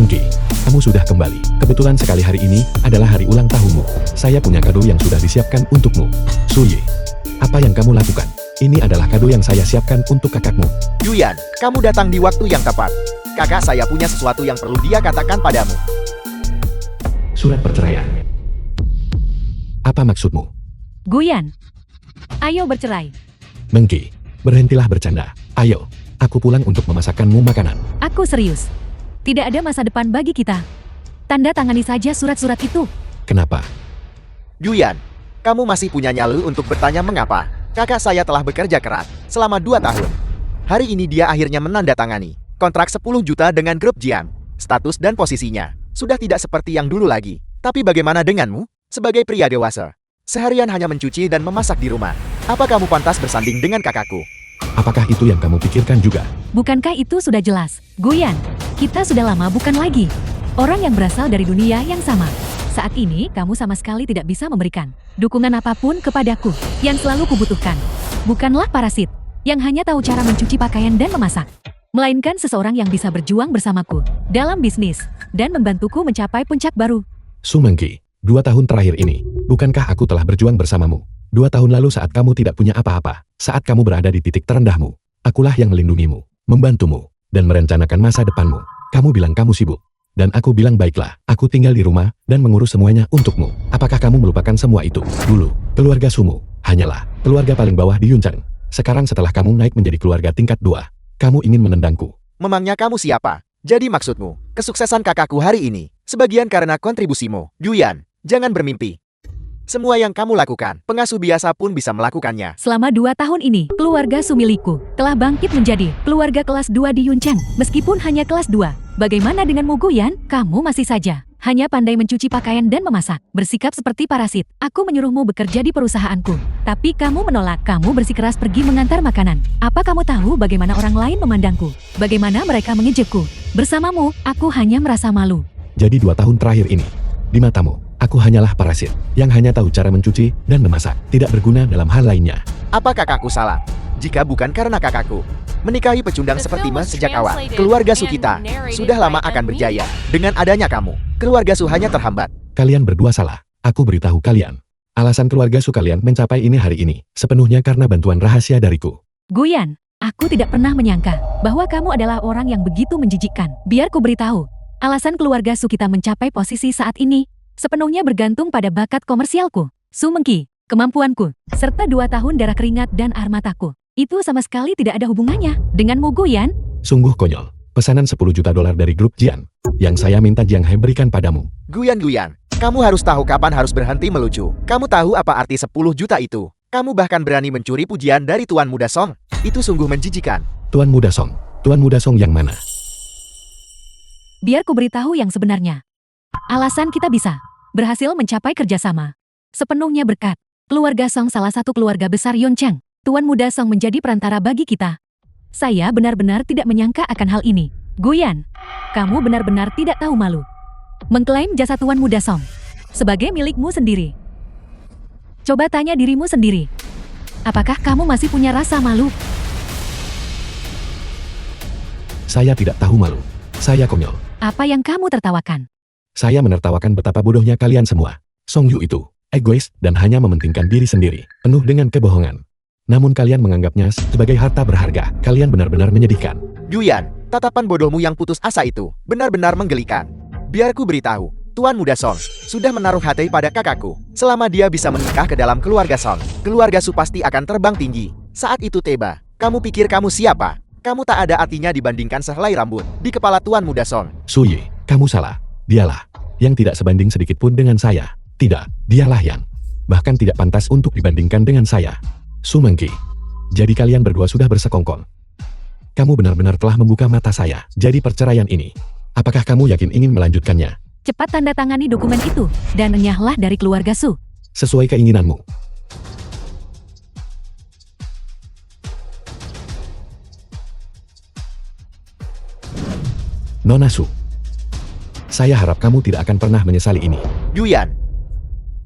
Mengki, kamu sudah kembali. Kebetulan sekali hari ini adalah hari ulang tahunmu. Saya punya kado yang sudah disiapkan untukmu. Suye, apa yang kamu lakukan? Ini adalah kado yang saya siapkan untuk kakakmu. Yuyan, kamu datang di waktu yang tepat. Kakak saya punya sesuatu yang perlu dia katakan padamu. Surat perceraian. Apa maksudmu? Guyan, ayo bercerai. Mengki, berhentilah bercanda. Ayo, aku pulang untuk memasakkanmu makanan. Aku serius. Tidak ada masa depan bagi kita. Tanda tangani saja surat-surat itu. Kenapa? Yuyan, kamu masih punya nyali untuk bertanya mengapa. Kakak saya telah bekerja keras selama 2 tahun. Hari ini dia akhirnya menandatangani kontrak 10 juta dengan grup Jian. Status dan posisinya sudah tidak seperti yang dulu lagi. Tapi bagaimana denganmu? Sebagai pria dewasa, seharian hanya mencuci dan memasak di rumah. Apa kamu pantas bersanding dengan kakakku? Apakah itu yang kamu pikirkan juga? Bukankah itu sudah jelas? Guyan, kita sudah lama bukan lagi orang yang berasal dari dunia yang sama. Saat ini, kamu sama sekali tidak bisa memberikan dukungan apapun kepadaku. Yang selalu kubutuhkan bukanlah parasit yang hanya tahu cara mencuci pakaian dan memasak, melainkan seseorang yang bisa berjuang bersamaku dalam bisnis dan membantuku mencapai puncak baru. Su Mengki, 2 tahun terakhir ini, bukankah aku telah berjuang bersamamu? 2 tahun lalu saat kamu tidak punya apa-apa, saat kamu berada di titik terendahmu, akulah yang melindungimu, membantumu, dan merencanakan masa depanmu. Kamu bilang kamu sibuk. Dan aku bilang baiklah, aku tinggal di rumah dan mengurus semuanya untukmu. Apakah kamu melupakan semua itu? Dulu, keluarga Sumu hanyalah keluarga paling bawah di Yuncheng. Sekarang setelah kamu naik menjadi keluarga tingkat 2, kamu ingin menendangku. Memangnya kamu siapa? Jadi maksudmu, kesuksesan kakakku hari ini sebagian karena kontribusimu. Yuyan, jangan bermimpi. Semua yang kamu lakukan, pengasuh biasa pun bisa melakukannya. Selama 2 tahun ini, keluarga Sumiliku telah bangkit menjadi keluarga kelas 2 di Yuncheng. Meskipun hanya kelas 2. Bagaimana denganmu Guyan? Kamu masih saja hanya pandai mencuci pakaian dan memasak. Bersikap seperti parasit. Aku menyuruhmu bekerja di perusahaanku. Tapi kamu menolak. Kamu bersikeras pergi mengantar makanan. Apa kamu tahu bagaimana orang lain memandangku? Bagaimana mereka mengejekku? Bersamamu, aku hanya merasa malu. Jadi 2 tahun terakhir ini, di matamu, aku hanyalah parasit yang hanya tahu cara mencuci dan memasak, tidak berguna dalam hal lainnya. Apa kakakku salah? Jika bukan karena kakakku menikahi pecundang seperti Mas sejak awal, keluarga Su kita sudah lama akan berjaya. Dengan adanya kamu, keluarga Su hanya terhambat. Kalian berdua salah. Aku beritahu kalian. Alasan keluarga Su kalian mencapai ini hari ini, sepenuhnya karena bantuan rahasia dariku. Guyan, aku tidak pernah menyangka bahwa kamu adalah orang yang begitu menjijikkan. Biar ku beritahu, alasan keluarga Su kita mencapai posisi saat ini sepenuhnya bergantung pada bakat komersialku, Su Mengki, kemampuanku, serta 2 tahun darah keringat dan air mataku. Itu sama sekali tidak ada hubungannya denganmu Guyan. Sungguh konyol. Pesanan 10 juta dolar dari grup Jian yang saya minta Jiang He berikan padamu. Guyan, kamu harus tahu kapan harus berhenti melucu. Kamu tahu apa arti 10 juta itu? Kamu bahkan berani mencuri pujian dari Tuan Muda Song. Itu sungguh menjijikan. Tuan Muda Song? Tuan Muda Song yang mana? Biar ku beritahu yang sebenarnya. Alasan kita bisa berhasil mencapai kerjasama sepenuhnya berkat keluarga Song, salah satu keluarga besar Yuncheng. Tuan Muda Song menjadi perantara bagi kita. Saya benar-benar tidak menyangka akan hal ini. Guyan, kamu benar-benar tidak tahu malu mengklaim jasa Tuan Muda Song sebagai milikmu sendiri. Coba tanya dirimu sendiri. Apakah kamu masih punya rasa malu? Saya tidak tahu malu. Saya konyol. Apa yang kamu tertawakan? Saya menertawakan betapa bodohnya kalian semua. Song Yu itu egois dan hanya mementingkan diri sendiri, penuh dengan kebohongan. Namun kalian menganggapnya sebagai harta berharga. Kalian benar-benar menyedihkan. Yuyan, tatapan bodohmu yang putus asa itu benar-benar menggelikan. Biar ku beritahu, Tuan Muda Song sudah menaruh hati pada kakakku. Selama dia bisa menikah ke dalam keluarga Song, keluarga Su pasti akan terbang tinggi. Saat itu tiba, kamu pikir kamu siapa? Kamu tak ada artinya dibandingkan sehelai rambut di kepala Tuan Muda Song. Suye, kamu salah. Dialah yang tidak sebanding sedikit pun dengan saya. Tidak, dialah yang bahkan tidak pantas untuk dibandingkan dengan saya. Su Mengki, jadi kalian berdua sudah bersekongkol. Kamu benar-benar telah membuka mata saya. Jadi perceraian ini, apakah kamu yakin ingin melanjutkannya? Cepat tanda tangani dokumen itu dan enyahlah dari keluarga Su. Sesuai keinginanmu. Nona Su, saya harap kamu tidak akan pernah menyesali ini. Yuyan,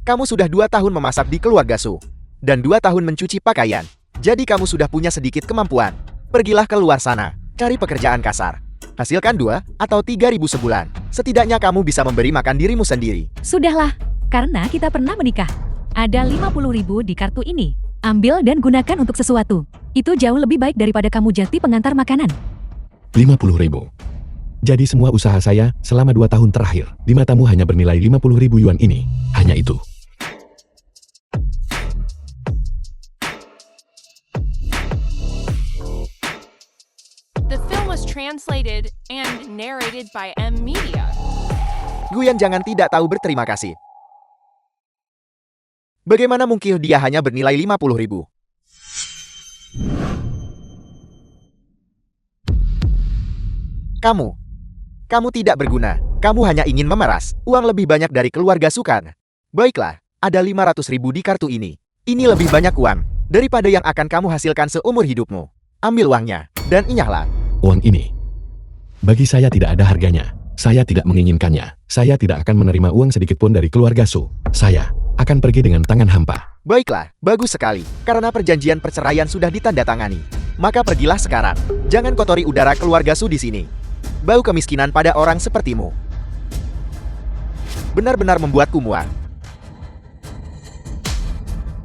kamu sudah 2 tahun memasak di keluarga Su dan 2 tahun mencuci pakaian. Jadi kamu sudah punya sedikit kemampuan. Pergilah ke luar sana, cari pekerjaan kasar. Hasilkan 2 atau 3.000 sebulan. Setidaknya kamu bisa memberi makan dirimu sendiri. Sudahlah, karena kita pernah menikah. Ada 50.000 di kartu ini. Ambil dan gunakan untuk sesuatu. Itu jauh lebih baik daripada kamu jadi pengantar makanan. 50.000. Jadi semua usaha saya selama 2 tahun terakhir di matamu hanya bernilai 50.000 yuan ini. Hanya itu. The film was translated and narrated by M Media. Guyan jangan tidak tahu berterima kasih. Bagaimana mungkin dia hanya bernilai 50.000? Kamu tidak berguna. Kamu hanya ingin memeras uang lebih banyak dari keluarga Sukan. Baiklah, ada 500.000 di kartu ini. Ini lebih banyak uang daripada yang akan kamu hasilkan seumur hidupmu. Ambil uangnya dan inyahlah. Uang ini, bagi saya tidak ada harganya. Saya tidak menginginkannya. Saya tidak akan menerima uang sedikit pun dari keluarga Su. Saya akan pergi dengan tangan hampa. Baiklah, bagus sekali. Karena perjanjian perceraian sudah ditandatangani. Maka pergilah sekarang. Jangan kotori udara keluarga Su di sini. Bau kemiskinan pada orang sepertimu benar-benar membuatku muak.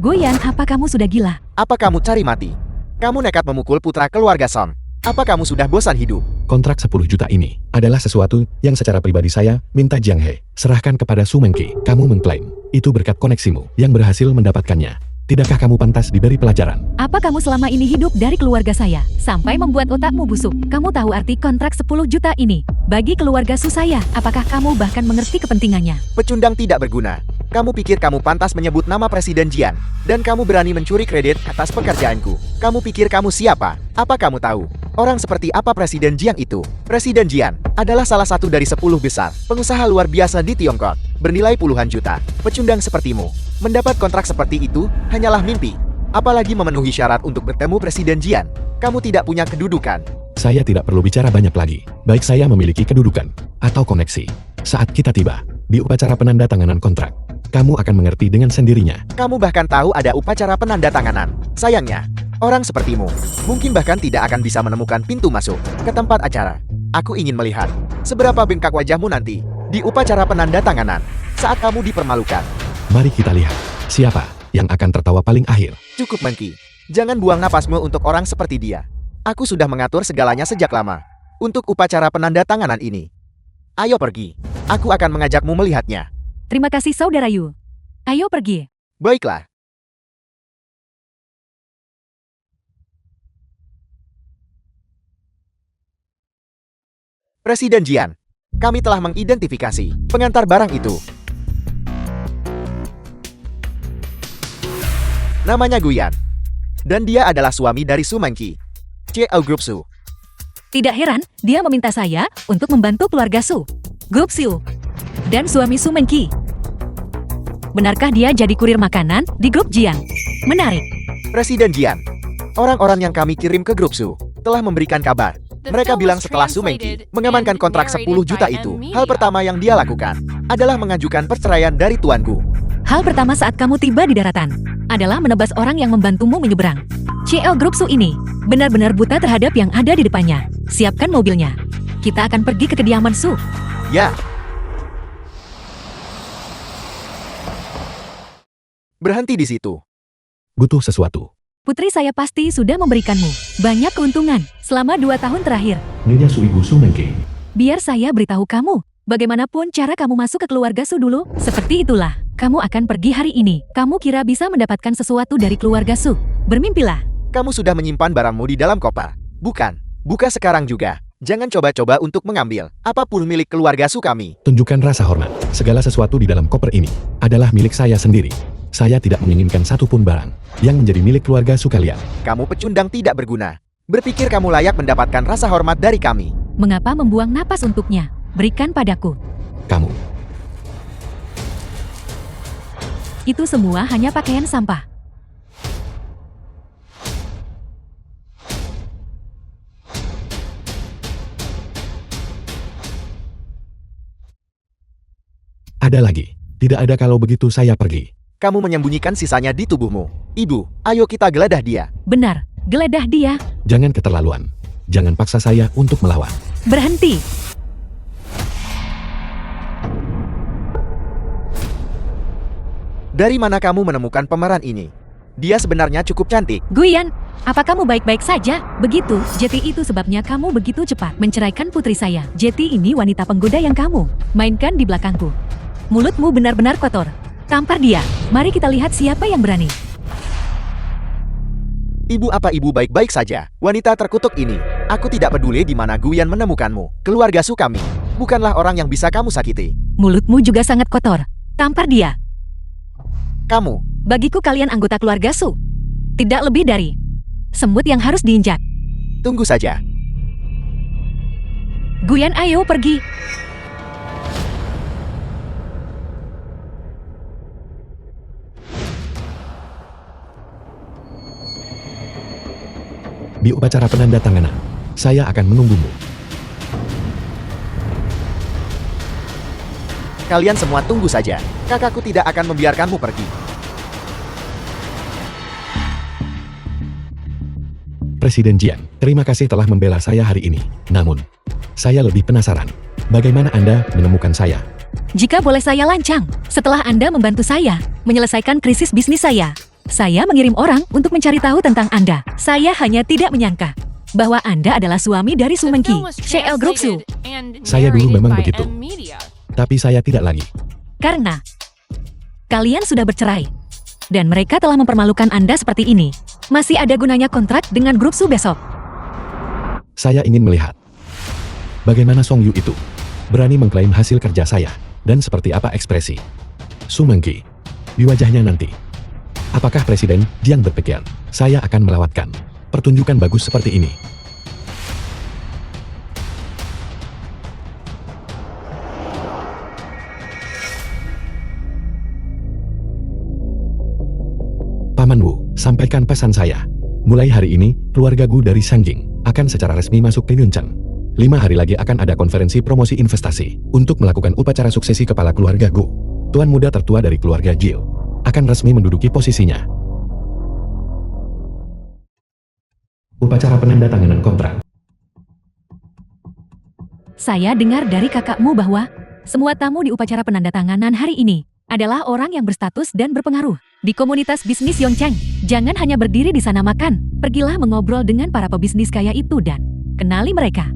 Guyan, apa kamu sudah gila? Apa kamu cari mati? Kamu nekat memukul putra keluarga Song. Apa kamu sudah bosan hidup? Kontrak 10 juta ini adalah sesuatu yang secara pribadi saya minta Jiang He serahkan kepada Su Mengqi. Kamu mengklaim itu berkat koneksimu yang berhasil mendapatkannya. Tidakkah kamu pantas diberi pelajaran? Apa kamu selama ini hidup dari keluarga saya, sampai membuat otakmu busuk? Kamu tahu arti kontrak 10 juta ini? Bagi keluarga Su saya, apakah kamu bahkan mengerti kepentingannya? Pecundang tidak berguna. Kamu pikir kamu pantas menyebut nama Presiden Jian, dan kamu berani mencuri kredit atas pekerjaanku. Kamu pikir kamu siapa? Apa kamu tahu orang seperti apa Presiden Jian itu? Presiden Jian adalah salah satu dari 10 besar pengusaha luar biasa di Tiongkok, bernilai puluhan juta. Pecundang sepertimu mendapat kontrak seperti itu hanyalah mimpi. Apalagi memenuhi syarat untuk bertemu Presiden Jian. Kamu tidak punya kedudukan. Saya tidak perlu bicara banyak lagi. Baik saya memiliki kedudukan atau koneksi. Saat kita tiba di upacara penandatanganan kontrak, kamu akan mengerti dengan sendirinya. Kamu bahkan tahu ada upacara penandatanganan. Sayangnya, orang sepertimu mungkin bahkan tidak akan bisa menemukan pintu masuk ke tempat acara. Aku ingin melihat seberapa bengkak wajahmu nanti di upacara penandatanganan saat kamu dipermalukan. Mari kita lihat siapa yang akan tertawa paling akhir. Cukup, Mengqi. Jangan buang napasmu untuk orang seperti dia. Aku sudah mengatur segalanya sejak lama untuk upacara penandatanganan ini. Ayo pergi. Aku akan mengajakmu melihatnya. Terima kasih saudara Yu. Ayo pergi. Baiklah. Presiden Jian, kami telah mengidentifikasi pengantar barang itu. Namanya Guyan. Dan dia adalah suami dari Su Mengqi, CEO Group Su. Tidak heran, dia meminta saya untuk membantu keluarga Su, Grup Su, dan suami Su Mengqi. Benarkah dia jadi kurir makanan di Grup Jian? Menarik. Presiden Jian, orang-orang yang kami kirim ke Grup Su telah memberikan kabar. Mereka bilang setelah Su Mengqi mengamankan kontrak 10 juta itu, hal pertama yang dia lakukan adalah mengajukan perceraian dari tuanku. Hal pertama saat kamu tiba di daratan adalah menebas orang yang membantumu menyeberang. CEO Group Su ini benar-benar buta terhadap yang ada di depannya. Siapkan mobilnya. Kita akan pergi ke kediaman Su. Ya. Berhenti di situ. Butuh sesuatu. Putri saya pasti sudah memberikanmu banyak keuntungan selama 2 tahun terakhir. Nyonya Suibu Su Mengqi. Biar saya beritahu kamu, bagaimanapun cara kamu masuk ke keluarga Su dulu, seperti itulah. Kamu akan pergi hari ini. Kamu kira bisa mendapatkan sesuatu dari keluarga Su? Bermimpilah. Kamu sudah menyimpan barangmu di dalam koper. Bukan. Buka sekarang juga. Jangan coba-coba untuk mengambil apapun milik keluarga Su kami. Tunjukkan rasa hormat. Segala sesuatu di dalam koper ini adalah milik saya sendiri. Saya tidak menginginkan satupun barang yang menjadi milik keluarga Su kalian. Kamu pecundang tidak berguna. Berpikir kamu layak mendapatkan rasa hormat dari kami. Mengapa membuang napas untuknya? Berikan padaku. Kamu. Itu semua hanya pakaian sampah. Ada lagi. Tidak ada kalau begitu saya pergi. Kamu menyembunyikan sisanya di tubuhmu. Ibu, ayo kita geledah dia. Benar, geledah dia. Jangan keterlaluan. Jangan paksa saya untuk melawan. Berhenti. Dari mana kamu menemukan pemeran ini? Dia sebenarnya cukup cantik. Guyan, apa kamu baik-baik saja? Begitu, Jeti itu sebabnya kamu begitu cepat menceraikan putri saya. Jeti ini wanita penggoda yang kamu mainkan di belakangku. Mulutmu benar-benar kotor. Tampar dia. Mari kita lihat siapa yang berani. Ibu, apa ibu baik-baik saja? Wanita terkutuk ini. Aku tidak peduli di mana Guyan menemukanmu. Keluarga Su kami bukanlah orang yang bisa kamu sakiti. Mulutmu juga sangat kotor. Tampar dia. Kamu, Bagiku kalian anggota keluarga Su. Tidak lebih dari semut yang harus diinjak. tunggu saja. Guyan, ayo pergi. Di upacara penandatanganan, saya akan menunggumu. Kalian semua tunggu saja. Kakakku tidak akan membiarkanmu pergi. Presiden Jian, terima kasih telah membela saya hari ini. Namun, saya lebih penasaran. Bagaimana Anda menemukan saya? Jika boleh saya lancang, setelah Anda membantu saya menyelesaikan krisis bisnis saya mengirim orang untuk mencari tahu tentang Anda. Saya hanya tidak menyangka bahwa Anda adalah suami dari Su The Mengqi, film was CL Group Su. translated and Saya dulu narrated memang by begitu. M Media. Tapi saya tidak lagi. Karena kalian sudah bercerai dan mereka telah mempermalukan Anda seperti ini. Masih ada gunanya kontrak dengan Grup Su besok. Saya ingin melihat bagaimana Song Yu itu berani mengklaim hasil kerja saya dan seperti apa ekspresi Su Mengqi di wajahnya nanti. Apakah Presiden Jiang berpikir saya akan melewatkan pertunjukan bagus seperti ini? Paman Wu, sampaikan pesan saya. Mulai hari ini, keluarga Gu dari Sangjing akan secara resmi masuk ke Yuncheng. 5 hari lagi akan ada konferensi promosi investasi untuk melakukan upacara suksesi kepala keluarga Gu. Tuan muda tertua dari keluarga Jiu akan resmi menduduki posisinya. Upacara penandatanganan kontrak. Saya dengar dari kakakmu bahwa semua tamu di upacara penandatanganan hari ini adalah orang yang berstatus dan berpengaruh di komunitas bisnis Yongcheng. Jangan hanya berdiri di sana makan, pergilah mengobrol dengan para pebisnis kaya itu dan kenali mereka.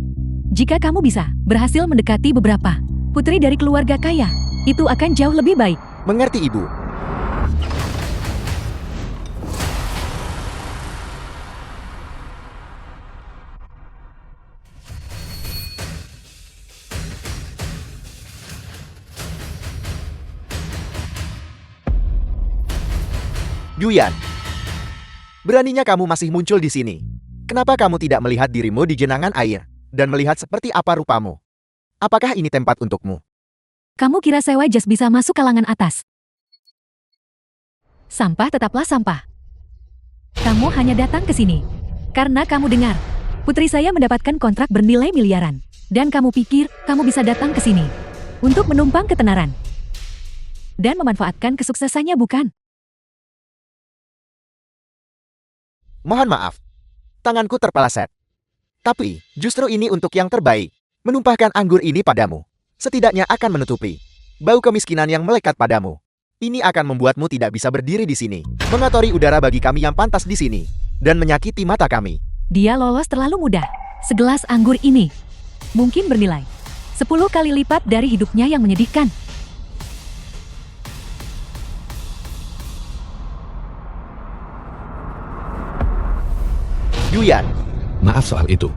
Jika kamu bisa berhasil mendekati beberapa putri dari keluarga kaya, itu akan jauh lebih baik. Mengerti, Ibu? Guyan, beraninya kamu masih muncul di sini. Kenapa kamu tidak melihat dirimu di genangan air dan melihat seperti apa rupamu? Apakah ini tempat untukmu? Kamu kira sewa jas bisa masuk kalangan atas? Sampah tetaplah sampah. Kamu hanya datang ke sini karena kamu dengar putri saya mendapatkan kontrak bernilai miliaran. Dan kamu pikir kamu bisa datang ke sini untuk menumpang ketenaran dan memanfaatkan kesuksesannya, bukan? Mohon maaf, tanganku terpeleset. Tapi, justru ini untuk yang terbaik. Menumpahkan anggur ini padamu, setidaknya akan menutupi bau kemiskinan yang melekat padamu. Ini akan membuatmu tidak bisa berdiri di sini, mengotori udara bagi kami yang pantas di sini, dan menyakiti mata kami. Dia lolos terlalu mudah. Segelas anggur ini mungkin bernilai 10 kali lipat dari hidupnya yang menyedihkan. Guyan, Maaf soal itu.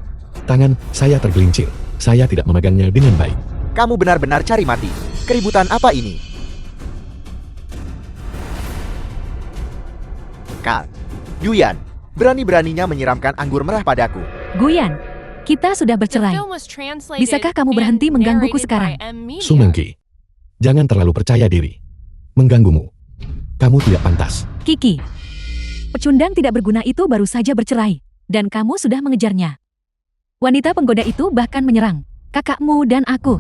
Tangan saya tergelincir. Saya tidak memegangnya dengan baik. kamu benar-benar cari mati. Keributan apa ini? Kal, Guyan, berani-beraninya menyiramkan anggur merah padaku. Guyan, kita sudah The bercerai. film was translated Bisakah kamu and berhenti menggangguku narrated sekarang? by M Media. Su Mengqi, jangan terlalu percaya diri. Mengganggumu. Kamu tidak pantas. Kiki, pecundang tidak berguna itu baru saja bercerai, dan kamu sudah mengejarnya. Wanita penggoda itu bahkan menyerang kakakmu dan aku.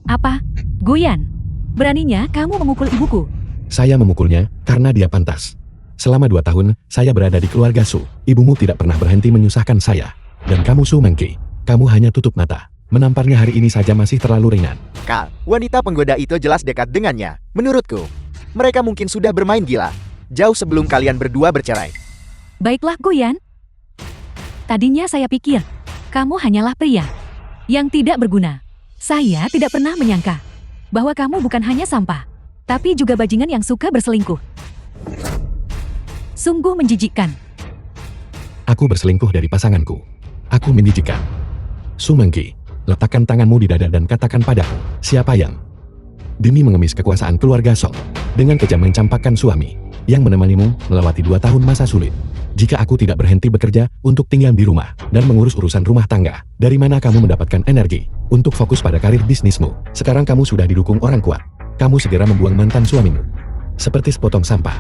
Apa? Guyan, beraninya kamu memukul ibuku. Saya memukulnya karena dia pantas. Selama 2 tahun, saya berada di keluarga Su. Ibumu tidak pernah berhenti menyusahkan saya. Dan kamu Su Mengki, kamu hanya tutup mata. Menamparnya hari ini saja masih terlalu ringan. Kal, wanita penggoda itu jelas dekat dengannya. Menurutku, mereka mungkin sudah bermain gila. Jauh sebelum kalian berdua bercerai. Baiklah Guyan. Tadinya saya pikir, kamu hanyalah pria yang tidak berguna. Saya tidak pernah menyangka bahwa kamu bukan hanya sampah, tapi juga bajingan yang suka berselingkuh. Sungguh menjijikkan. Aku berselingkuh dari pasanganku. Aku menjijikkan. Su Mengki, letakkan tanganmu di dada dan katakan padaku, siapa yang demi mengemis kekuasaan keluarga Song, dengan kejam mencampakkan suami yang menemanimu melewati 2 tahun masa sulit. Jika aku tidak berhenti bekerja untuk tinggal di rumah dan mengurus urusan rumah tangga, dari mana kamu mendapatkan energi untuk fokus pada karir bisnismu? Sekarang kamu sudah didukung orang kuat. Kamu segera membuang mantan suamimu. Seperti sepotong sampah.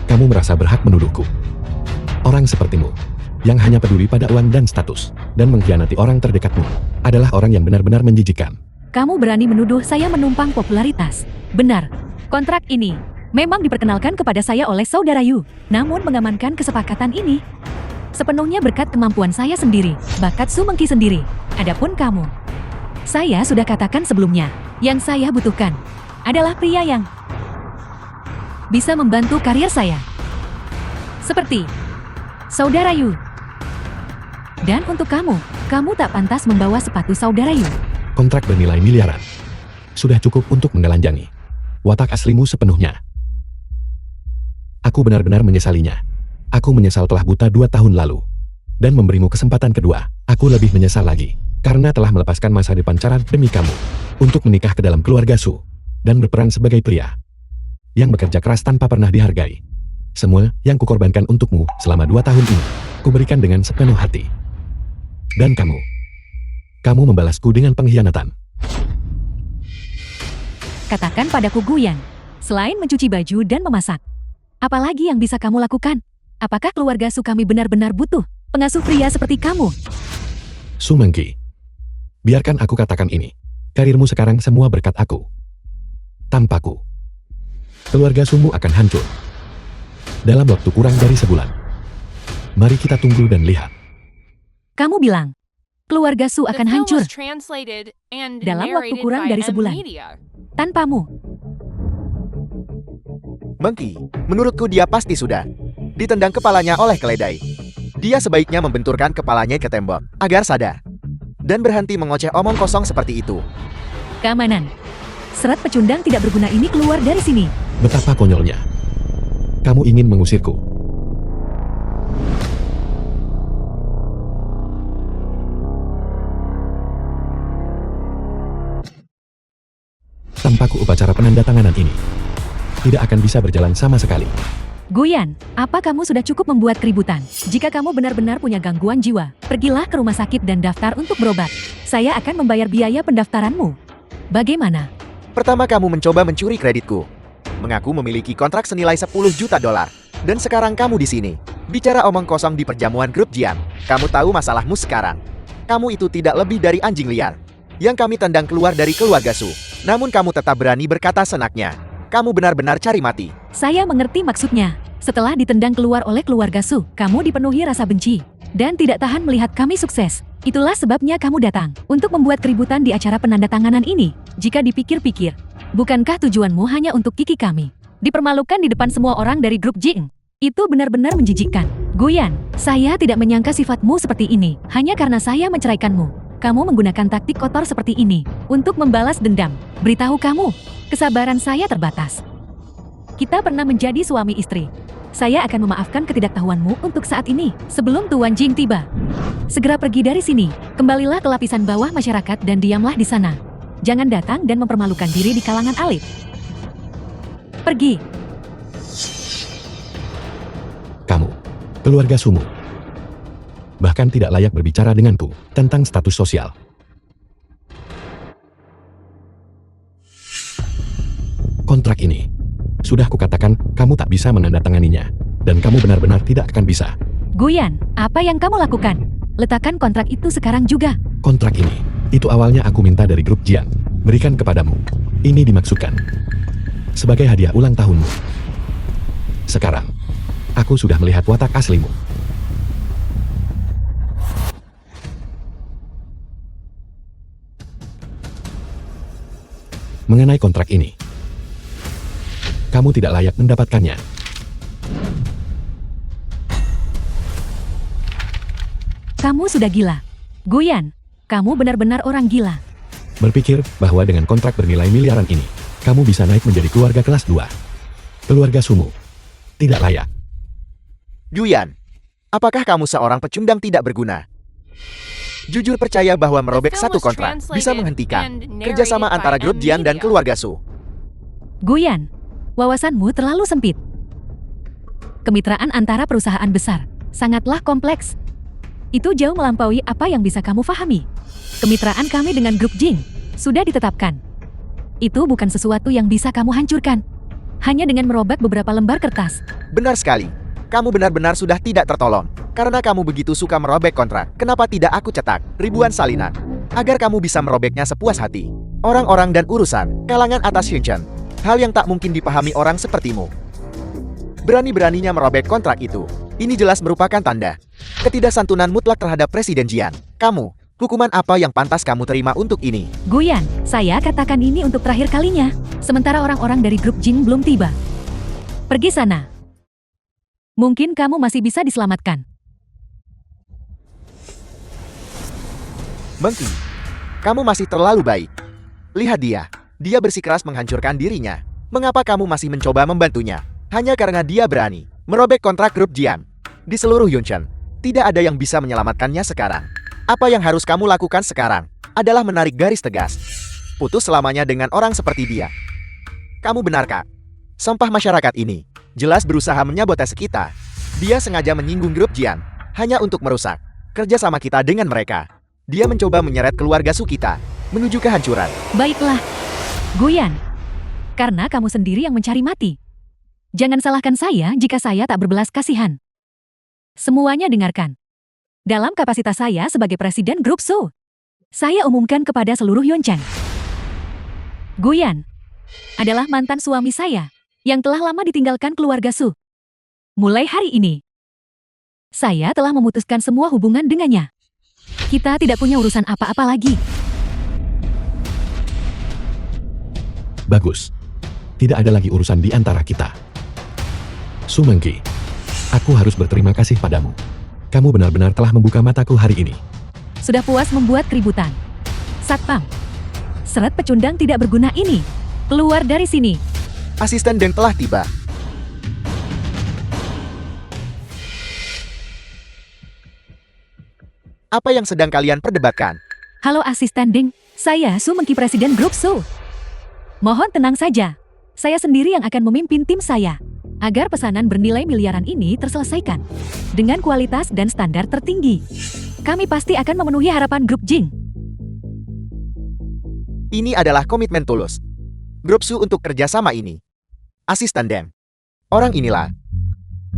Kamu merasa berhak menuduhku. Orang sepertimu, yang hanya peduli pada uang dan status, dan mengkhianati orang terdekatmu, adalah orang yang benar-benar menjijikkan. Kamu berani menuduh saya menumpang popularitas. Benar, kontrak ini memang diperkenalkan kepada saya oleh saudara Yu, namun mengamankan kesepakatan ini sepenuhnya berkat kemampuan saya sendiri, bakat Su Mengki sendiri. Adapun kamu, saya sudah katakan sebelumnya, yang saya butuhkan adalah pria yang bisa membantu karir saya. Seperti saudara Yu. Dan untuk kamu, kamu tak pantas membawa sepatu saudara Yu. Kontrak bernilai miliaran. Sudah cukup untuk menelanjangi watak aslimu sepenuhnya. Aku benar-benar menyesalinya. Aku menyesal telah buta 2 tahun lalu. Dan memberimu kesempatan kedua, aku lebih menyesal lagi. Karena telah melepaskan masa depan cara demi kamu. Untuk menikah ke dalam keluarga Su. Dan berperan sebagai pria yang bekerja keras tanpa pernah dihargai. Semua yang kukorbankan untukmu selama 2 tahun ini, kuberikan dengan sepenuh hati. Dan kamu membalasku dengan pengkhianatan. Katakan padaku Guyan, selain mencuci baju dan memasak, apalagi yang bisa kamu lakukan? Apakah keluarga Su kami benar-benar butuh pengasuh pria seperti kamu? Su Mengki, biarkan aku katakan ini. Karirmu sekarang semua berkat aku. Tanpaku, keluarga Sumu akan hancur. Dalam waktu kurang dari sebulan. Mari kita tunggu dan lihat. Kamu bilang, keluarga Su The akan film hancur was translated and dalam waktu narrated kurang by dari M sebulan. Media. Tanpamu. Mengki, menurutku dia pasti sudah ditendang kepalanya oleh keledai. Dia sebaiknya membenturkan kepalanya ke tembok agar sadar dan berhenti mengoceh omong kosong seperti itu. Keamanan. Serat pecundang tidak berguna ini keluar dari sini. Betapa konyolnya. Kamu ingin mengusirku. Tanpaku upacara penandatanganan ini tidak akan bisa berjalan sama sekali. Guyan, apa kamu sudah cukup membuat keributan? Jika kamu benar-benar punya gangguan jiwa, pergilah ke rumah sakit dan daftar untuk berobat. Saya akan membayar biaya pendaftaranmu. Bagaimana? Pertama kamu mencoba mencuri kreditku. Mengaku memiliki kontrak senilai 10 juta dolar. Dan sekarang kamu di sini. Bicara omong kosong di perjamuan grup Jian. Kamu tahu masalahmu sekarang. Kamu itu tidak lebih dari anjing liar yang kami tendang keluar dari keluarga Su. Namun kamu tetap berani berkata senaknya. Kamu benar-benar cari mati. Saya mengerti maksudnya. Setelah ditendang keluar oleh keluarga Su, kamu dipenuhi rasa benci dan tidak tahan melihat kami sukses. Itulah sebabnya kamu datang untuk membuat keributan di acara penandatanganan ini. Jika dipikir-pikir, bukankah tujuanmu hanya untuk kiki kami dipermalukan di depan semua orang dari grup Jing? Itu benar-benar menjijikkan. Guyan, saya tidak menyangka sifatmu seperti ini hanya karena saya menceraikanmu. Kamu menggunakan taktik kotor seperti ini untuk membalas dendam. Beritahu kamu, kesabaran saya terbatas. Kita pernah menjadi suami istri. Saya akan memaafkan ketidaktahuanmu untuk saat ini, sebelum Tuan Jing tiba. Segera pergi dari sini, kembalilah ke lapisan bawah masyarakat dan diamlah di sana. Jangan datang dan mempermalukan diri di kalangan elit. Pergi. Kamu, keluarga Sumu, bahkan tidak layak berbicara denganku tentang status sosial. Kontrak ini, sudah kukatakan kamu tak bisa menandatanganinya, dan kamu benar-benar tidak akan bisa. Guyan, apa yang kamu lakukan? Letakkan kontrak itu sekarang juga. Kontrak ini, itu awalnya aku minta dari grup Jian, berikan kepadamu. Ini dimaksudkan sebagai hadiah ulang tahunmu. Sekarang, aku sudah melihat watak aslimu. mengenai kontrak ini. Kamu tidak layak mendapatkannya. Kamu sudah gila. Guyan, kamu benar-benar orang gila. Berpikir bahwa dengan kontrak bernilai miliaran ini, kamu bisa naik menjadi keluarga kelas 2. Keluarga Sumu. Tidak layak. Guyan, apakah kamu seorang pecundang tidak berguna? Jujur percaya bahwa merobek satu kontrak bisa menghentikan kerjasama antara grup Jian dan keluarga Su. Guyan, wawasanmu terlalu sempit. Kemitraan antara perusahaan besar sangatlah kompleks. Itu jauh melampaui apa yang bisa kamu pahami. Kemitraan kami dengan grup Jing sudah ditetapkan. Itu bukan sesuatu yang bisa kamu hancurkan. Hanya dengan merobek beberapa lembar kertas. Benar sekali. Kamu benar-benar sudah tidak tertolong. Karena kamu begitu suka merobek kontrak, kenapa tidak aku cetak ribuan salinan? Agar kamu bisa merobeknya sepuas hati. Orang-orang dan urusan, kalangan atas Yunchen. Hal yang tak mungkin dipahami orang sepertimu. Berani-beraninya merobek kontrak itu. Ini jelas merupakan tanda ketidaksantunan mutlak terhadap Presiden Jian. Kamu, hukuman apa yang pantas kamu terima untuk ini? Guyan, saya katakan ini untuk terakhir kalinya. Sementara orang-orang dari grup Jing belum tiba. Pergi sana. Mungkin kamu masih bisa diselamatkan. Mengki, kamu masih terlalu baik. Lihat dia. Dia bersikeras menghancurkan dirinya. Mengapa kamu masih mencoba membantunya? Hanya karena dia berani merobek kontrak grup Jian. Di seluruh Yunchen, tidak ada yang bisa menyelamatkannya sekarang. Apa yang harus kamu lakukan sekarang adalah menarik garis tegas. Putus selamanya dengan orang seperti dia. Kamu benar, Kak. Sampah masyarakat ini jelas berusaha menyabotase kita. Dia sengaja menyinggung grup Jian hanya untuk merusak kerjasama kita dengan mereka. Dia mencoba menyeret keluarga Su kita menuju kehancuran. Baiklah, Guyan. Karena kamu sendiri yang mencari mati. Jangan salahkan saya jika saya tak berbelas kasihan. Semuanya dengarkan. Dalam kapasitas saya sebagai presiden grup Su, saya umumkan kepada seluruh Yunchen. Guyan adalah mantan suami saya yang telah lama ditinggalkan keluarga Su. Mulai hari ini, saya telah memutuskan semua hubungan dengannya. Kita tidak punya urusan apa-apa lagi. Bagus. Tidak ada lagi urusan di antara kita. Su Mengki, aku harus berterima kasih padamu. Kamu benar-benar telah membuka mataku hari ini. Sudah puas membuat keributan. Satpam, seret pecundang tidak berguna ini. Keluar dari sini. Asisten Deng telah tiba. Apa yang sedang kalian perdebatkan? Halo asisten Ding, saya Su Mengki presiden grup Su. Mohon tenang saja. Saya sendiri yang akan memimpin tim saya. Agar pesanan bernilai miliaran ini terselesaikan. Dengan kualitas dan standar tertinggi. Kami pasti akan memenuhi harapan grup Jing. Ini adalah komitmen tulus grup Su untuk kerjasama ini. Asisten Deng. Orang inilah.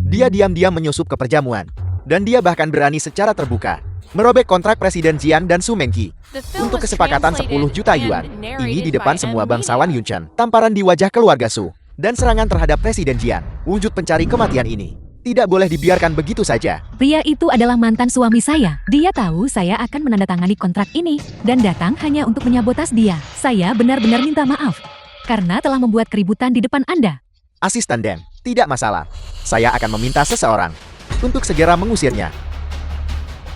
Dia diam-diam menyusup ke perjamuan. Dan dia bahkan berani secara terbuka merobek kontrak Presiden Jian dan Su Mengki untuk kesepakatan 10 juta yuan. Ini di depan semua bangsawan Yunchen. Tamparan di wajah keluarga Su dan serangan terhadap Presiden Jian. Wujud pencari kematian ini tidak boleh dibiarkan begitu saja. Pria itu adalah mantan suami saya. Dia tahu saya akan menandatangani kontrak ini dan datang hanya untuk menyabotas dia. Saya benar-benar minta maaf karena telah membuat keributan di depan Anda. Asisten Deng, tidak masalah. Saya akan meminta seseorang untuk segera mengusirnya.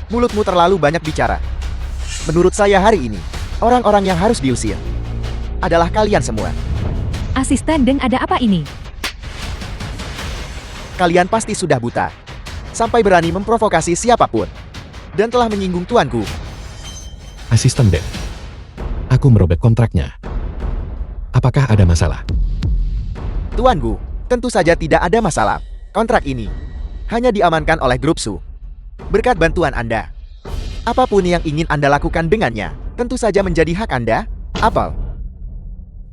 Mulutmu terlalu banyak bicara. Menurut saya hari ini, orang-orang yang harus diusir adalah kalian semua. Asisten Deng, ada apa ini? Kalian pasti sudah buta. Sampai berani memprovokasi siapapun. Dan telah menyinggung tuanku. Asisten Deng, aku merobek kontraknya. Apakah ada masalah? Tuanku, tentu saja tidak ada masalah. Kontrak ini hanya diamankan oleh grup Su. Berkat bantuan Anda. Apapun yang ingin Anda lakukan dengannya, tentu saja menjadi hak Anda. Apel.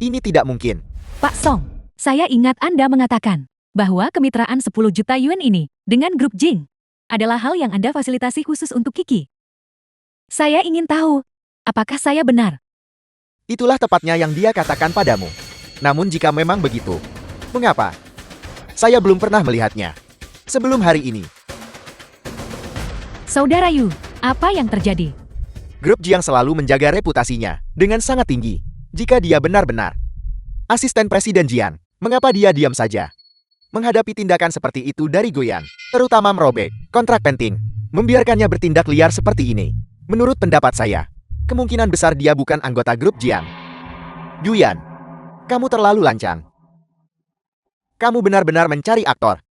Ini tidak mungkin. Pak Song, saya ingat Anda mengatakan bahwa kemitraan 10 juta yuan ini dengan grup Jing adalah hal yang Anda fasilitasi khusus untuk Kiki. Saya ingin tahu, apakah saya benar? Itulah tepatnya yang dia katakan padamu. Namun jika memang begitu, mengapa? Saya belum pernah melihatnya sebelum hari ini. Saudara Yu, apa yang terjadi? Grup Jiang selalu menjaga reputasinya dengan sangat tinggi. Jika dia benar-benar Asisten Presiden Jian, mengapa dia diam saja? Menghadapi tindakan seperti itu dari Guyan, terutama merobek kontrak penting, membiarkannya bertindak liar seperti ini. Menurut pendapat saya, kemungkinan besar dia bukan anggota grup Jian. Guyan, kamu terlalu lancang. Kamu benar-benar mencari aktor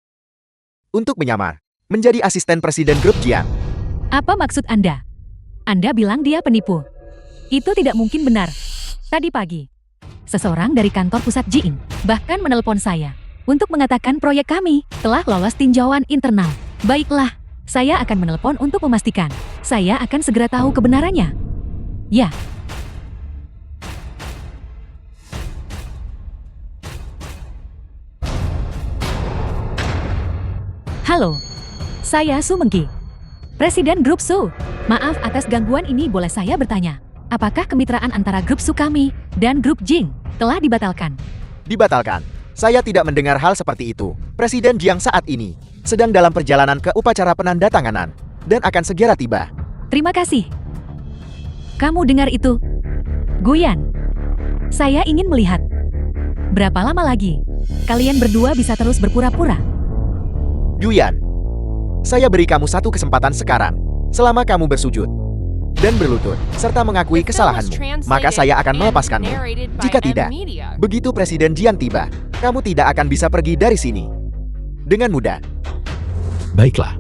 untuk menyamar menjadi asisten presiden grup Jian. Apa maksud Anda? Anda bilang dia penipu. Itu tidak mungkin benar. Tadi pagi, seseorang dari kantor pusat Jing bahkan menelpon saya untuk mengatakan proyek kami telah lolos tinjauan internal. Baiklah, saya akan menelpon untuk memastikan. Saya akan segera tahu kebenarannya. Ya. Halo, saya Su Mengki, Presiden Grup Su. Maaf atas gangguan ini, boleh saya bertanya, apakah kemitraan antara Grup Su kami dan Grup Jing telah dibatalkan? Dibatalkan? Saya tidak mendengar hal seperti itu. Presiden Jiang saat ini sedang dalam perjalanan ke upacara penandatanganan dan akan segera tiba. Terima kasih. Kamu dengar itu? Guyan, saya ingin melihat. Berapa lama lagi kalian berdua bisa terus berpura-pura? Guyan, saya beri kamu satu kesempatan sekarang. Selama kamu bersujud dan berlutut, serta mengakui kesalahanmu, maka saya akan melepaskanmu. Jika tidak, begitu Presiden Jian tiba, kamu tidak akan bisa pergi dari sini dengan mudah. Baiklah.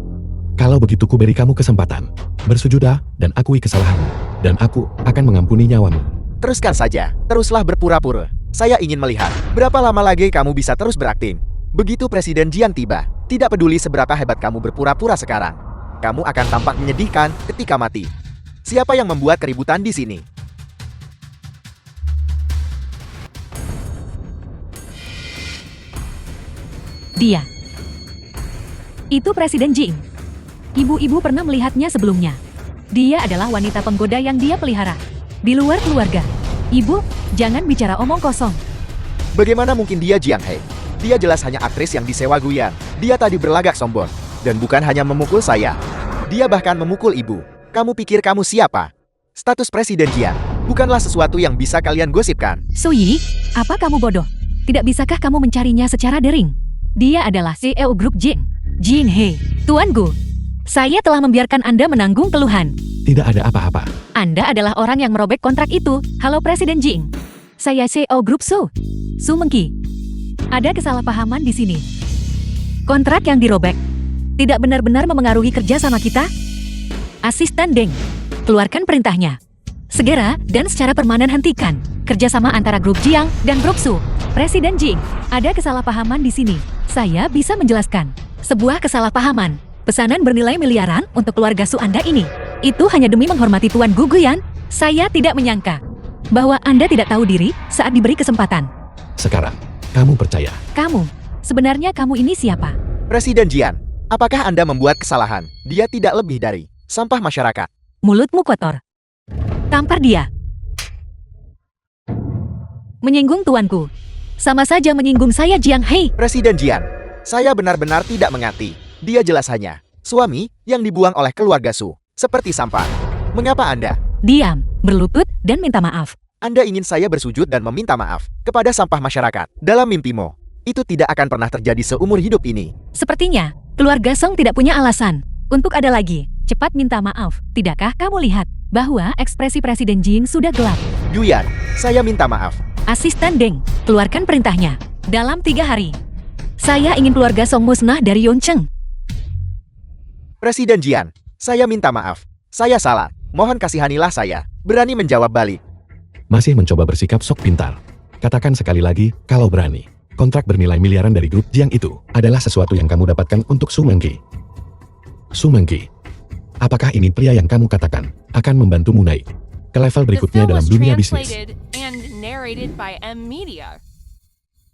Kalau begitu ku beri kamu kesempatan. Bersujudlah dan akui kesalahanmu. Dan aku akan mengampuni nyawamu. Teruskan saja, teruslah berpura-pura. Saya ingin melihat berapa lama lagi kamu bisa terus berakting. Begitu Presiden Jian tiba, tidak peduli seberapa hebat kamu berpura-pura sekarang, kamu akan tampak menyedihkan ketika mati. Siapa yang membuat keributan di sini? Dia. Itu Presiden Jing. Ibu-ibu pernah melihatnya sebelumnya. Dia adalah wanita penggoda yang dia pelihara. Di luar keluarga. Ibu, jangan bicara omong kosong. Bagaimana mungkin dia Jiang He? Dia jelas hanya aktris yang disewa Guyan. Dia tadi berlagak sombong. Dan bukan hanya memukul saya. Dia bahkan memukul ibu. Kamu pikir kamu siapa? Status Presiden Jian bukanlah sesuatu yang bisa kalian gosipkan. Suyi, apa kamu bodoh? Tidak bisakah kamu mencarinya secara daring? Dia adalah CEO Grup Jing. Jin He, Tuan Gu. Saya telah membiarkan Anda menanggung keluhan. Tidak ada apa-apa. Anda adalah orang yang merobek kontrak itu. Halo Presiden Jing. Saya CEO Grup Su. Su Mengki. Ada kesalahpahaman di sini. Kontrak yang dirobek tidak benar-benar memengaruhi kerja sama kita? Asisten Deng, keluarkan perintahnya. Segera dan secara permanen hentikan kerjasama antara Grup Jiang dan Grup Su. Presiden Jing, ada kesalahpahaman di sini. Saya bisa menjelaskan. Sebuah kesalahpahaman. Pesanan bernilai miliaran untuk keluarga Su Anda ini. Itu hanya demi menghormati Tuan Gu Guyan. Saya tidak menyangka bahwa Anda tidak tahu diri saat diberi kesempatan. Sekarang, kamu percaya. Kamu, sebenarnya kamu ini siapa? Presiden Jian, apakah Anda membuat kesalahan? Dia tidak lebih dari sampah masyarakat. Mulutmu kotor. Tampar dia. Menyinggung tuanku. Sama saja menyinggung saya Jiang He. Presiden Jian, saya benar-benar tidak mengerti. Dia jelas hanya suami yang dibuang oleh keluarga Su. Seperti sampah. Mengapa Anda? Diam, berlutut, dan minta maaf. Anda ingin saya bersujud dan meminta maaf kepada sampah masyarakat dalam mimpimu. Itu tidak akan pernah terjadi seumur hidup ini. Sepertinya, keluarga Song tidak punya alasan untuk ada lagi. Cepat minta maaf. Tidakkah kamu lihat bahwa ekspresi Presiden Jing sudah gelap? Guyan, saya minta maaf. Asisten Deng, keluarkan perintahnya. Dalam 3 hari. Saya ingin keluarga Song musnah dari Yongcheng. Presiden Jian, saya minta maaf. Saya salah. Mohon kasihanilah saya. Berani menjawab balik. Masih mencoba bersikap sok pintar. Katakan sekali lagi, kalau berani. Kontrak bernilai miliaran dari grup Jiang itu adalah sesuatu yang kamu dapatkan untuk Su Mengki. Su Mengki, apakah ini pria yang kamu katakan akan membantumu naik ke level berikutnya dalam dunia bisnis?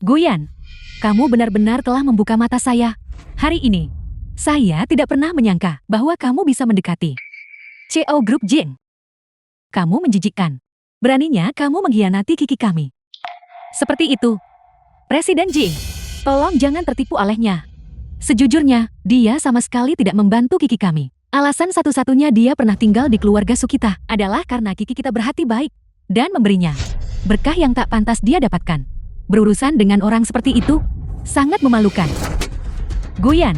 Guyan, kamu benar-benar telah membuka mata saya. Hari ini, saya tidak pernah menyangka bahwa kamu bisa mendekati CEO Grup Jing. Kamu menjijikkan. Beraninya kamu mengkhianati Kiki kami. Seperti itu. Presiden Jing, tolong jangan tertipu olehnya. Sejujurnya, dia sama sekali tidak membantu Kiki kami. Alasan satu-satunya dia pernah tinggal di keluarga Su kita adalah karena Kiki kita berhati baik dan memberinya berkah yang tak pantas dia dapatkan. Berurusan dengan orang seperti itu sangat memalukan. Guyan,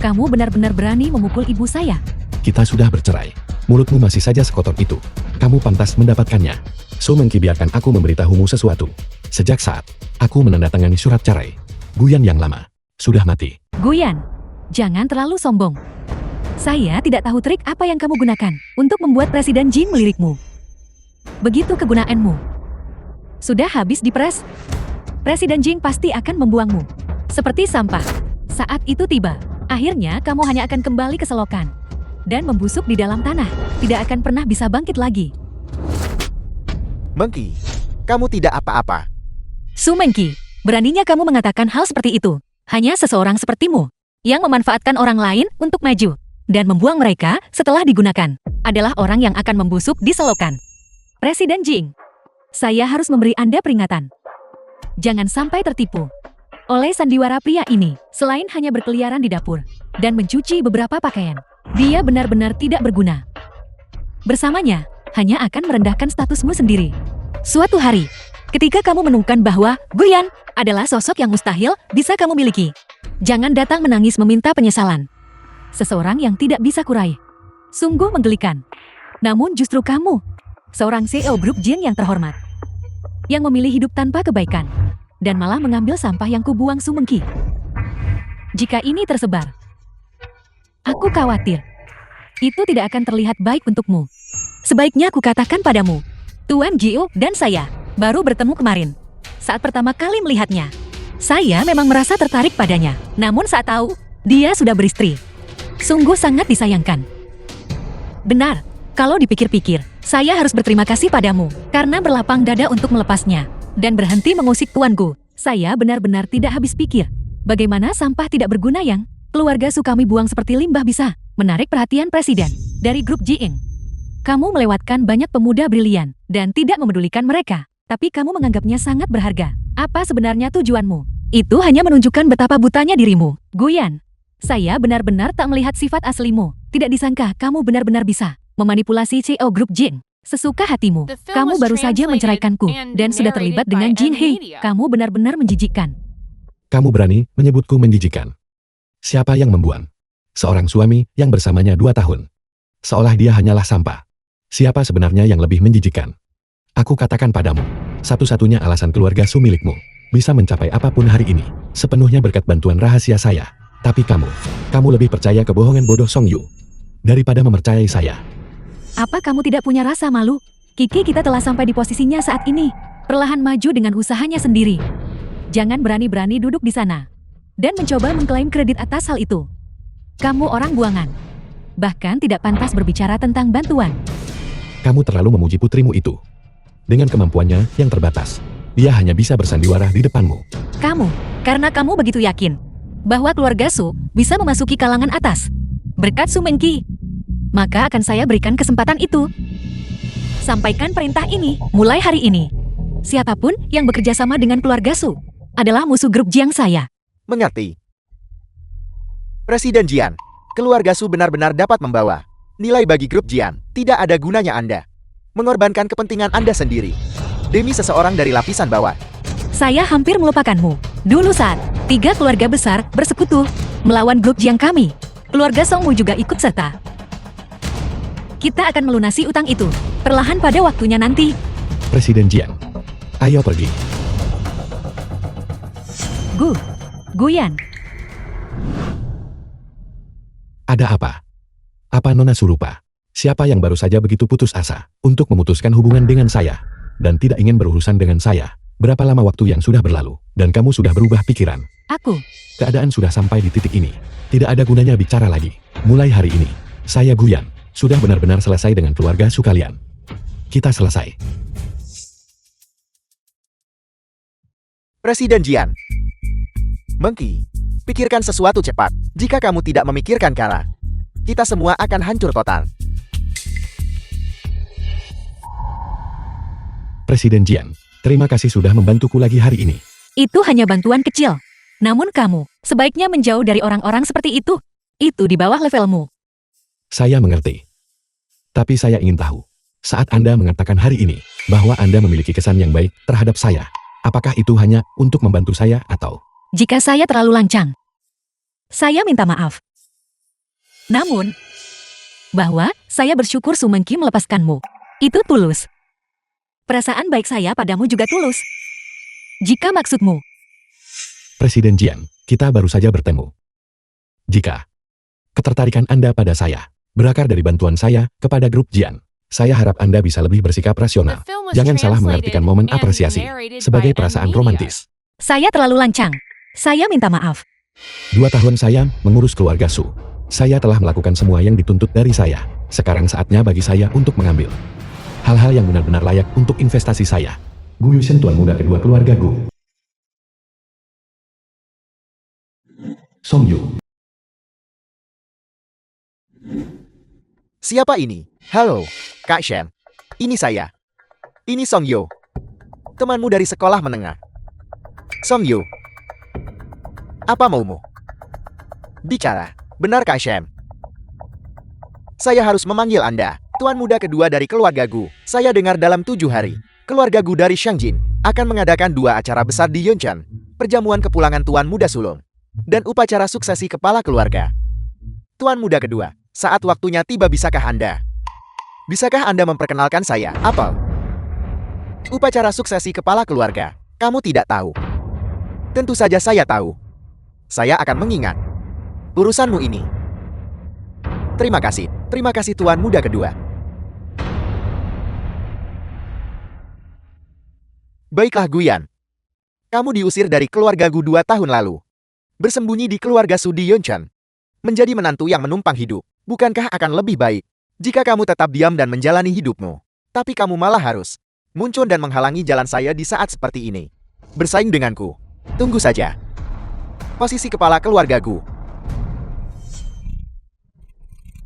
kamu benar-benar berani memukul ibu saya. Kita sudah bercerai. Mulutmu masih saja sekotor itu. Kamu pantas mendapatkannya. Su Mengki, biarkan aku memberitahumu sesuatu. Sejak saat aku menandatangani surat cerai, Guyan yang lama sudah mati. Guyan, jangan terlalu sombong. Saya tidak tahu trik apa yang kamu gunakan untuk membuat Presiden Jing melirikmu. Begitu kegunaanmu sudah habis diperas, Presiden Jing pasti akan membuangmu seperti sampah. Saat itu tiba, akhirnya kamu hanya akan kembali ke selokan dan membusuk di dalam tanah. Tidak akan pernah bisa bangkit lagi. Mengki, kamu tidak apa-apa. Su Mengki, beraninya kamu mengatakan hal seperti itu. Hanya seseorang sepertimu yang memanfaatkan orang lain untuk maju dan membuang mereka setelah digunakan adalah orang yang akan membusuk di selokan. Presiden Jing, saya harus memberi Anda peringatan. Jangan sampai tertipu oleh sandiwara pria ini. Selain hanya berkeliaran di dapur dan mencuci beberapa pakaian, dia benar-benar tidak berguna. Bersamanya, hanya akan merendahkan statusmu sendiri. Suatu hari, ketika kamu menemukan bahwa Guyan adalah sosok yang mustahil bisa kamu miliki, jangan datang menangis meminta penyesalan. Seseorang yang tidak bisa kurai. Sungguh menggelikan. Namun justru kamu, seorang CEO grup Jing yang terhormat, yang memilih hidup tanpa kebaikan, dan malah mengambil sampah yang kubuang Su Mengki. Jika ini tersebar, aku khawatir itu tidak akan terlihat baik untukmu. Sebaiknya aku katakan padamu, Tuan Jiu dan saya baru bertemu kemarin. Saat pertama kali melihatnya, saya memang merasa tertarik padanya. Namun saat tahu, dia sudah beristri. Sungguh sangat disayangkan. Benar, kalau dipikir-pikir, saya harus berterima kasih padamu karena berlapang dada untuk melepasnya dan berhenti mengusik tuanku. Saya benar-benar tidak habis pikir. Bagaimana sampah tidak berguna yang keluarga Su kami buang seperti limbah bisa menarik perhatian presiden dari grup Jing. Kamu melewatkan banyak pemuda brilian dan tidak memedulikan mereka, tapi kamu menganggapnya sangat berharga. Apa sebenarnya tujuanmu? Itu hanya menunjukkan betapa butanya dirimu. Guyan, saya benar-benar tak melihat sifat aslimu. Tidak disangka kamu benar-benar bisa memanipulasi CEO grup Jing sesuka hatimu. Kamu baru saja menceraikanku dan sudah terlibat dengan Jin Hei. Kamu benar-benar menjijikkan. Kamu berani menyebutku menjijikan? Siapa yang membuang seorang suami yang bersamanya 2 tahun? Seolah dia hanyalah sampah. Siapa sebenarnya yang lebih menjijikan? Aku katakan padamu, satu-satunya alasan keluarga Su milikmu bisa mencapai apapun hari ini, sepenuhnya berkat bantuan rahasia saya. Tapi kamu lebih percaya kebohongan bodoh Song Yu daripada mempercayai saya. Apa kamu tidak punya rasa malu? Kiki kita telah sampai di posisinya saat ini. Perlahan maju dengan usahanya sendiri. Jangan berani-berani duduk di sana dan mencoba mengklaim kredit atas hal itu. Kamu orang buangan. Bahkan tidak pantas berbicara tentang bantuan. Kamu terlalu memuji putrimu itu. Dengan kemampuannya yang terbatas, dia hanya bisa bersandiwara di depanmu. Karena kamu begitu yakin bahwa keluarga Su bisa memasuki kalangan atas berkat Su Mengki, maka akan saya berikan kesempatan itu. Sampaikan perintah ini mulai hari ini. Siapapun yang bekerja sama dengan keluarga Su adalah musuh grup Jiang saya. Mengerti? Presiden Jian, keluarga Su benar-benar dapat membawa nilai bagi grup Jian. Tidak ada gunanya Anda mengorbankan kepentingan Anda sendiri demi seseorang dari lapisan bawah. Saya hampir melupakanmu. Dulu saat 3 keluarga besar bersekutu melawan grup Jiang kami, keluarga Songmu juga ikut serta. Kita akan melunasi utang itu perlahan pada waktunya nanti. Presiden Jiang, ayo pergi. Guyan. Ada apa? Apa Nona Surupa? Siapa yang baru saja begitu putus asa untuk memutuskan hubungan dengan saya dan tidak ingin berurusan dengan saya? Berapa lama waktu yang sudah berlalu dan kamu sudah berubah pikiran? Aku. Keadaan sudah sampai di titik ini. Tidak ada gunanya bicara lagi. Mulai hari ini, saya Guyan sudah benar-benar selesai dengan keluarga Su kalian. Kita selesai. Presiden Jian. Mengki, pikirkan sesuatu cepat. Jika kamu tidak memikirkan Kara, kita semua akan hancur total. Presiden Jian, terima kasih sudah membantuku lagi hari ini. Itu hanya bantuan kecil. Namun kamu sebaiknya menjauh dari orang-orang seperti itu. Itu di bawah levelmu. Saya mengerti. Tapi saya ingin tahu, saat Anda mengatakan hari ini bahwa Anda memiliki kesan yang baik terhadap saya, Apakah itu hanya untuk membantu saya atau... Jika saya terlalu lancang, saya minta maaf. Namun, bahwa saya bersyukur Sumengki melepaskanmu. Itu tulus. Perasaan baik saya padamu juga tulus. Jika maksudmu, Presiden Jian, kita baru saja bertemu. Jika ketertarikan Anda pada saya berakar dari bantuan saya kepada grup Jian, saya harap Anda bisa lebih bersikap The rasional. film was Jangan salah mengartikan momen translated and apresiasi narrated sebagai by perasaan M-Media. romantis. saya terlalu lancang. Saya minta maaf. 2 tahun saya mengurus keluarga Su. Saya telah melakukan semua yang dituntut dari saya. Sekarang saatnya bagi saya untuk mengambil hal-hal yang benar-benar layak untuk investasi saya. Gu Yusen, tuan muda kedua keluarga Gu. Song Yu. Siapa ini? Halo, Kak Shen. Ini saya. Ini Song Yo. Temanmu dari sekolah menengah. Song Yo. Apa maumu? Bicara. Benar, Kak Shen. Saya harus memanggil Anda. Tuan muda kedua dari keluarga Gu. Saya dengar dalam 7 hari, keluarga Gu dari Shangjin akan mengadakan 2 acara besar di Yuncheon. Perjamuan kepulangan Tuan Muda Sulung dan upacara suksesi kepala keluarga. Tuan muda kedua, saat waktunya tiba, bisakah Anda? Bisakah Anda memperkenalkan saya, Apple? Upacara suksesi kepala keluarga, kamu tidak tahu. Tentu saja saya tahu. Saya akan mengingat urusanmu ini. Terima kasih Tuan muda kedua. Baiklah Guyan. Kamu diusir dari keluarga Gu 2 tahun lalu. Bersembunyi di keluarga Su di Yuncheon. Menjadi menantu yang menumpang hidup. Bukankah akan lebih baik jika kamu tetap diam dan menjalani hidupmu? Tapi kamu malah harus muncul dan menghalangi jalan saya di saat seperti ini. Bersaing denganku. Tunggu saja. Posisi kepala keluarga Gu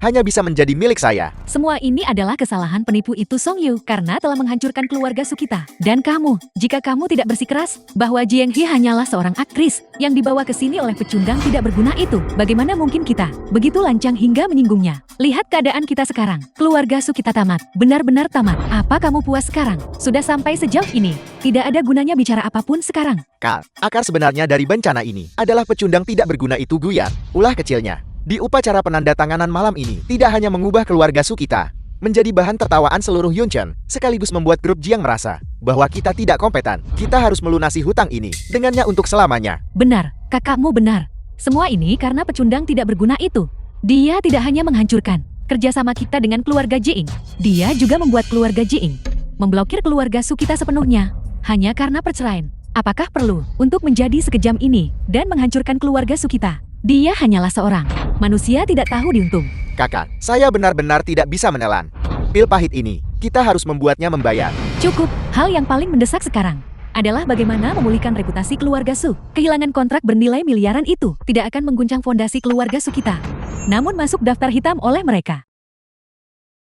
hanya bisa menjadi milik saya. Semua ini adalah kesalahan penipu itu Song Yu karena telah menghancurkan keluarga Su kita. Dan kamu, jika kamu tidak bersikeras bahwa Jiang He hanyalah seorang aktris yang dibawa ke sini oleh pecundang tidak berguna itu, bagaimana mungkin kita begitu lancang hingga menyinggungnya? Lihat keadaan kita sekarang. Keluarga Su kita tamat, benar-benar tamat. Apa kamu puas sekarang? Sudah sampai sejauh ini. Tidak ada gunanya bicara apapun sekarang. Kal, akar sebenarnya dari bencana ini adalah pecundang tidak berguna itu Guyan. Ulah kecilnya. Di upacara penandatanganan malam ini, tidak hanya mengubah keluarga Su kita menjadi bahan tertawaan seluruh Yuncheon, sekaligus membuat grup Jiang merasa bahwa kita tidak kompeten. Kita harus melunasi hutang ini dengannya untuk selamanya. Benar, kakakmu benar. Semua ini karena pecundang tidak berguna itu. Dia tidak hanya menghancurkan kerjasama kita dengan keluarga Jiing, dia juga membuat keluarga Jiing memblokir keluarga Su kita sepenuhnya, hanya karena perceraian. Apakah perlu untuk menjadi sekejam ini dan menghancurkan keluarga Su kita? Dia hanyalah seorang manusia tidak tahu diuntung. Kakak, saya benar-benar tidak bisa menelan pil pahit ini. Kita harus membuatnya membayar. Cukup, hal yang paling mendesak sekarang adalah bagaimana memulihkan reputasi keluarga Su. Kehilangan kontrak bernilai miliaran itu tidak akan mengguncang fondasi keluarga Su kita, namun masuk daftar hitam oleh mereka.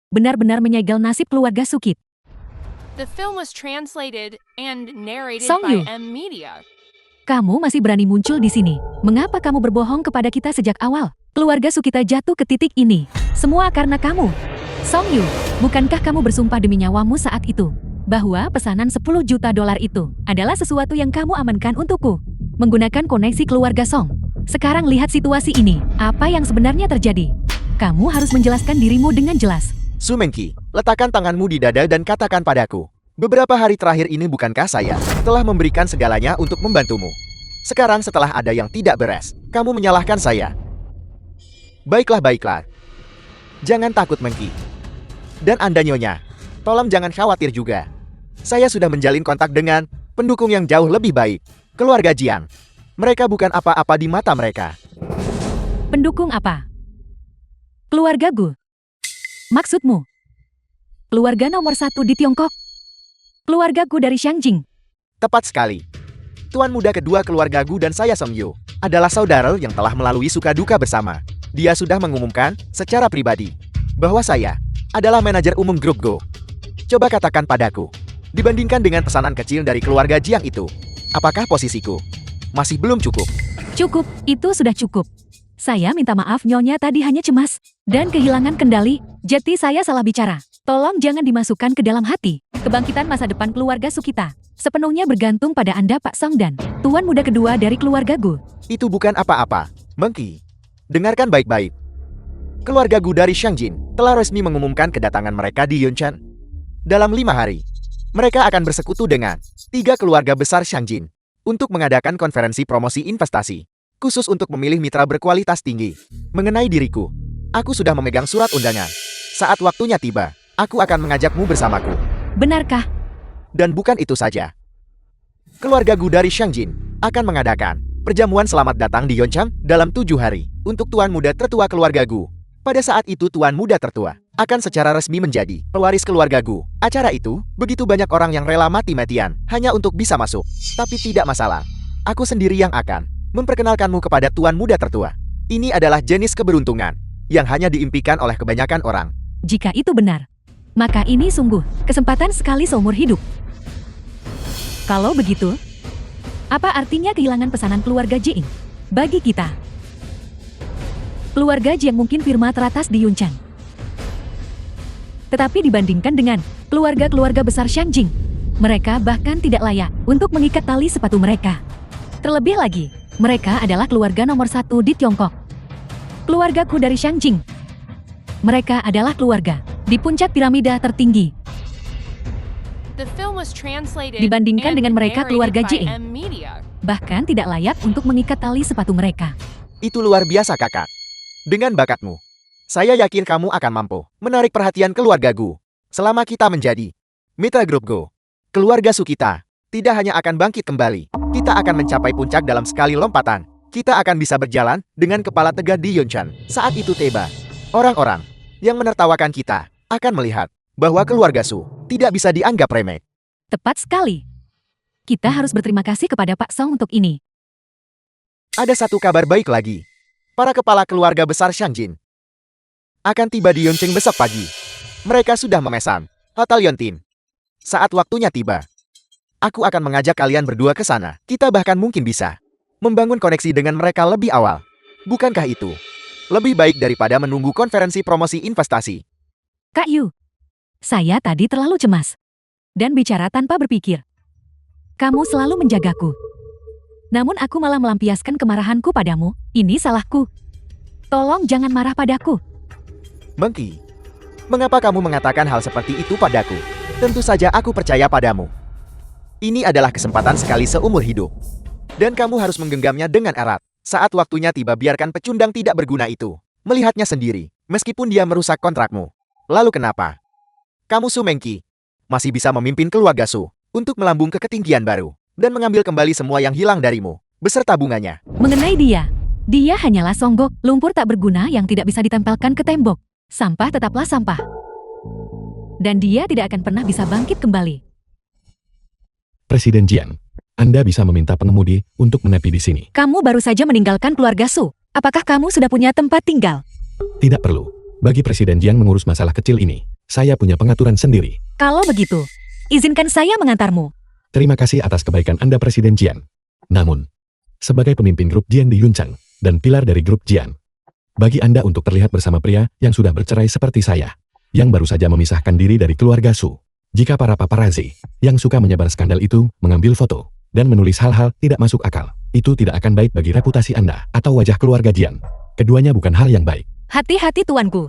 Benar-benar menyegel nasib keluarga Su kita. The film was translated and narrated Song by Yu. M-Media. Kamu masih berani muncul di sini. Mengapa kamu berbohong kepada kita sejak awal? Keluarga Su kita jatuh ke titik ini. Semua karena kamu. Song Yu, bukankah kamu bersumpah demi nyawamu saat itu bahwa pesanan 10 juta dolar itu adalah sesuatu yang kamu amankan untukku menggunakan koneksi keluarga Song? Sekarang lihat situasi ini. Apa yang sebenarnya terjadi? Kamu harus menjelaskan dirimu dengan jelas. Sumengki, letakkan tanganmu di dada dan katakan padaku. Beberapa hari terakhir ini bukankah saya telah memberikan segalanya untuk membantumu? Sekarang setelah ada yang tidak beres, kamu menyalahkan saya. Baiklah. Jangan takut Mengki. Dan Anda Nyonya, tolong jangan khawatir juga. Saya sudah menjalin kontak dengan pendukung yang jauh lebih baik. Keluarga Jiang. Mereka bukan apa-apa di mata mereka. Pendukung apa? Keluarga Gu. Maksudmu? Keluarga nomor 1 di Tiongkok? Keluarga Gu dari Shangjing. Tepat sekali. Tuan muda kedua keluarga Gu dan saya Song Yu adalah saudara yang telah melalui suka duka bersama. Dia sudah mengumumkan secara pribadi bahwa saya adalah manajer umum grup Go. Coba katakan padaku, dibandingkan dengan pesanan kecil dari keluarga Jiang itu, apakah posisiku masih belum cukup? Cukup, itu sudah cukup. Saya minta maaf Nyonya tadi hanya cemas dan kehilangan kendali, jadi saya salah bicara. Tolong jangan dimasukkan ke dalam hati. Kebangkitan masa depan keluarga Su kita sepenuhnya bergantung pada Anda Pak Song dan tuan muda kedua dari keluarga Gu. Itu bukan apa-apa, Mengki. Dengarkan baik-baik. Keluarga Gu dari Shangjin telah resmi mengumumkan kedatangan mereka di Yunchan. Dalam 5 hari, mereka akan bersekutu dengan 3 keluarga besar Shangjin untuk mengadakan konferensi promosi investasi, khusus untuk memilih mitra berkualitas tinggi. Mengenai diriku, aku sudah memegang surat undangan. Saat waktunya tiba, aku akan mengajakmu bersamaku. Benarkah? Dan bukan itu saja. Keluarga Gu dari Shangjin akan mengadakan perjamuan selamat datang di Yonchang dalam 7 hari untuk tuan muda tertua keluarga Gu. Pada saat itu tuan muda tertua akan secara resmi menjadi pewaris keluarga Gu. Acara itu, begitu banyak orang yang rela mati-matian hanya untuk bisa masuk. Tapi tidak masalah. Aku sendiri yang akan memperkenalkanmu kepada tuan muda tertua. Ini adalah jenis keberuntungan yang hanya diimpikan oleh kebanyakan orang. Jika itu benar, maka ini sungguh kesempatan sekali seumur hidup. Kalau begitu, apa artinya kehilangan pesanan keluarga Jiang bagi kita? Keluarga Jiang mungkin firma teratas di Yunchan. Tetapi dibandingkan dengan keluarga-keluarga besar Shangjing, mereka bahkan tidak layak untuk mengikat tali sepatu mereka. Terlebih lagi, mereka adalah keluarga nomor 1 di Tiongkok. Keluargaku dari Shangjing. Mereka adalah keluarga di puncak piramida tertinggi. The film was translated Dibandingkan and dengan mereka narrated keluarga by Jiang, M Media. bahkan tidak layak untuk mengikat tali sepatu mereka. Itu luar biasa kakak. Dengan bakatmu, saya yakin kamu akan mampu menarik perhatian keluarga Gu. Selama kita menjadi mitra grup Go, keluarga Su kita tidak hanya akan bangkit kembali, kita akan mencapai puncak dalam sekali lompatan. Kita akan bisa berjalan dengan kepala tegak di Yunchan. Saat itu tiba, orang-orang yang menertawakan kita akan melihat bahwa keluarga Su tidak bisa dianggap remeh. Tepat sekali. Kita harus berterima kasih kepada Pak Song untuk ini. Ada satu kabar baik lagi. Para kepala keluarga besar Shangjin akan tiba di Yoncheng besok pagi. Mereka sudah memesan Hotel Yontin. Saat waktunya tiba, aku akan mengajak kalian berdua ke sana. Kita bahkan mungkin bisa membangun koneksi dengan mereka lebih awal. Bukankah itu lebih baik daripada menunggu konferensi promosi investasi? Kak Yu, saya tadi terlalu cemas dan bicara tanpa berpikir. Kamu selalu menjagaku. Namun aku malah melampiaskan kemarahanku padamu. Ini salahku. Tolong jangan marah padaku. Mengki, mengapa kamu mengatakan hal seperti itu padaku? Tentu saja aku percaya padamu. Ini adalah kesempatan sekali seumur hidup. Dan kamu harus menggenggamnya dengan erat. Saat waktunya tiba, biarkan pecundang tidak berguna itu melihatnya sendiri, meskipun dia merusak kontrakmu. Lalu kenapa kamu Su Mengki masih bisa memimpin keluarga Su untuk melambung ke ketinggian baru dan mengambil kembali semua yang hilang darimu, beserta bunganya? Mengenai dia hanyalah songgok, lumpur tak berguna yang tidak bisa ditempelkan ke tembok. Sampah tetaplah sampah. Dan dia tidak akan pernah bisa bangkit kembali. Presiden Jiang, Anda bisa meminta pengemudi untuk menepi di sini. Kamu baru saja meninggalkan keluarga Su. Apakah kamu sudah punya tempat tinggal? Tidak perlu. Bagi Presiden Jiang mengurus masalah kecil ini, saya punya pengaturan sendiri. Kalau begitu, izinkan saya mengantarmu. Terima kasih atas kebaikan Anda Presiden Jiang. Namun, sebagai pemimpin grup Jian di Yuncang dan pilar dari grup Jian, bagi Anda untuk terlihat bersama pria yang sudah bercerai seperti saya, yang baru saja memisahkan diri dari keluarga Su. Jika para paparazzi yang suka menyebar skandal itu mengambil foto dan menulis hal-hal tidak masuk akal, itu tidak akan baik bagi reputasi Anda atau wajah keluarga Jian. Keduanya bukan hal yang baik. Hati-hati tuanku.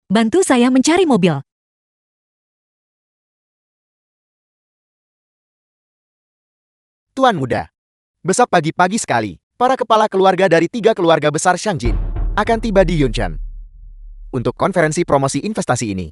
Bantu saya mencari mobil. Tuan muda, besok pagi-pagi sekali, para kepala keluarga dari 3 keluarga besar Shangjin akan tiba di Yunchan untuk konferensi promosi investasi ini.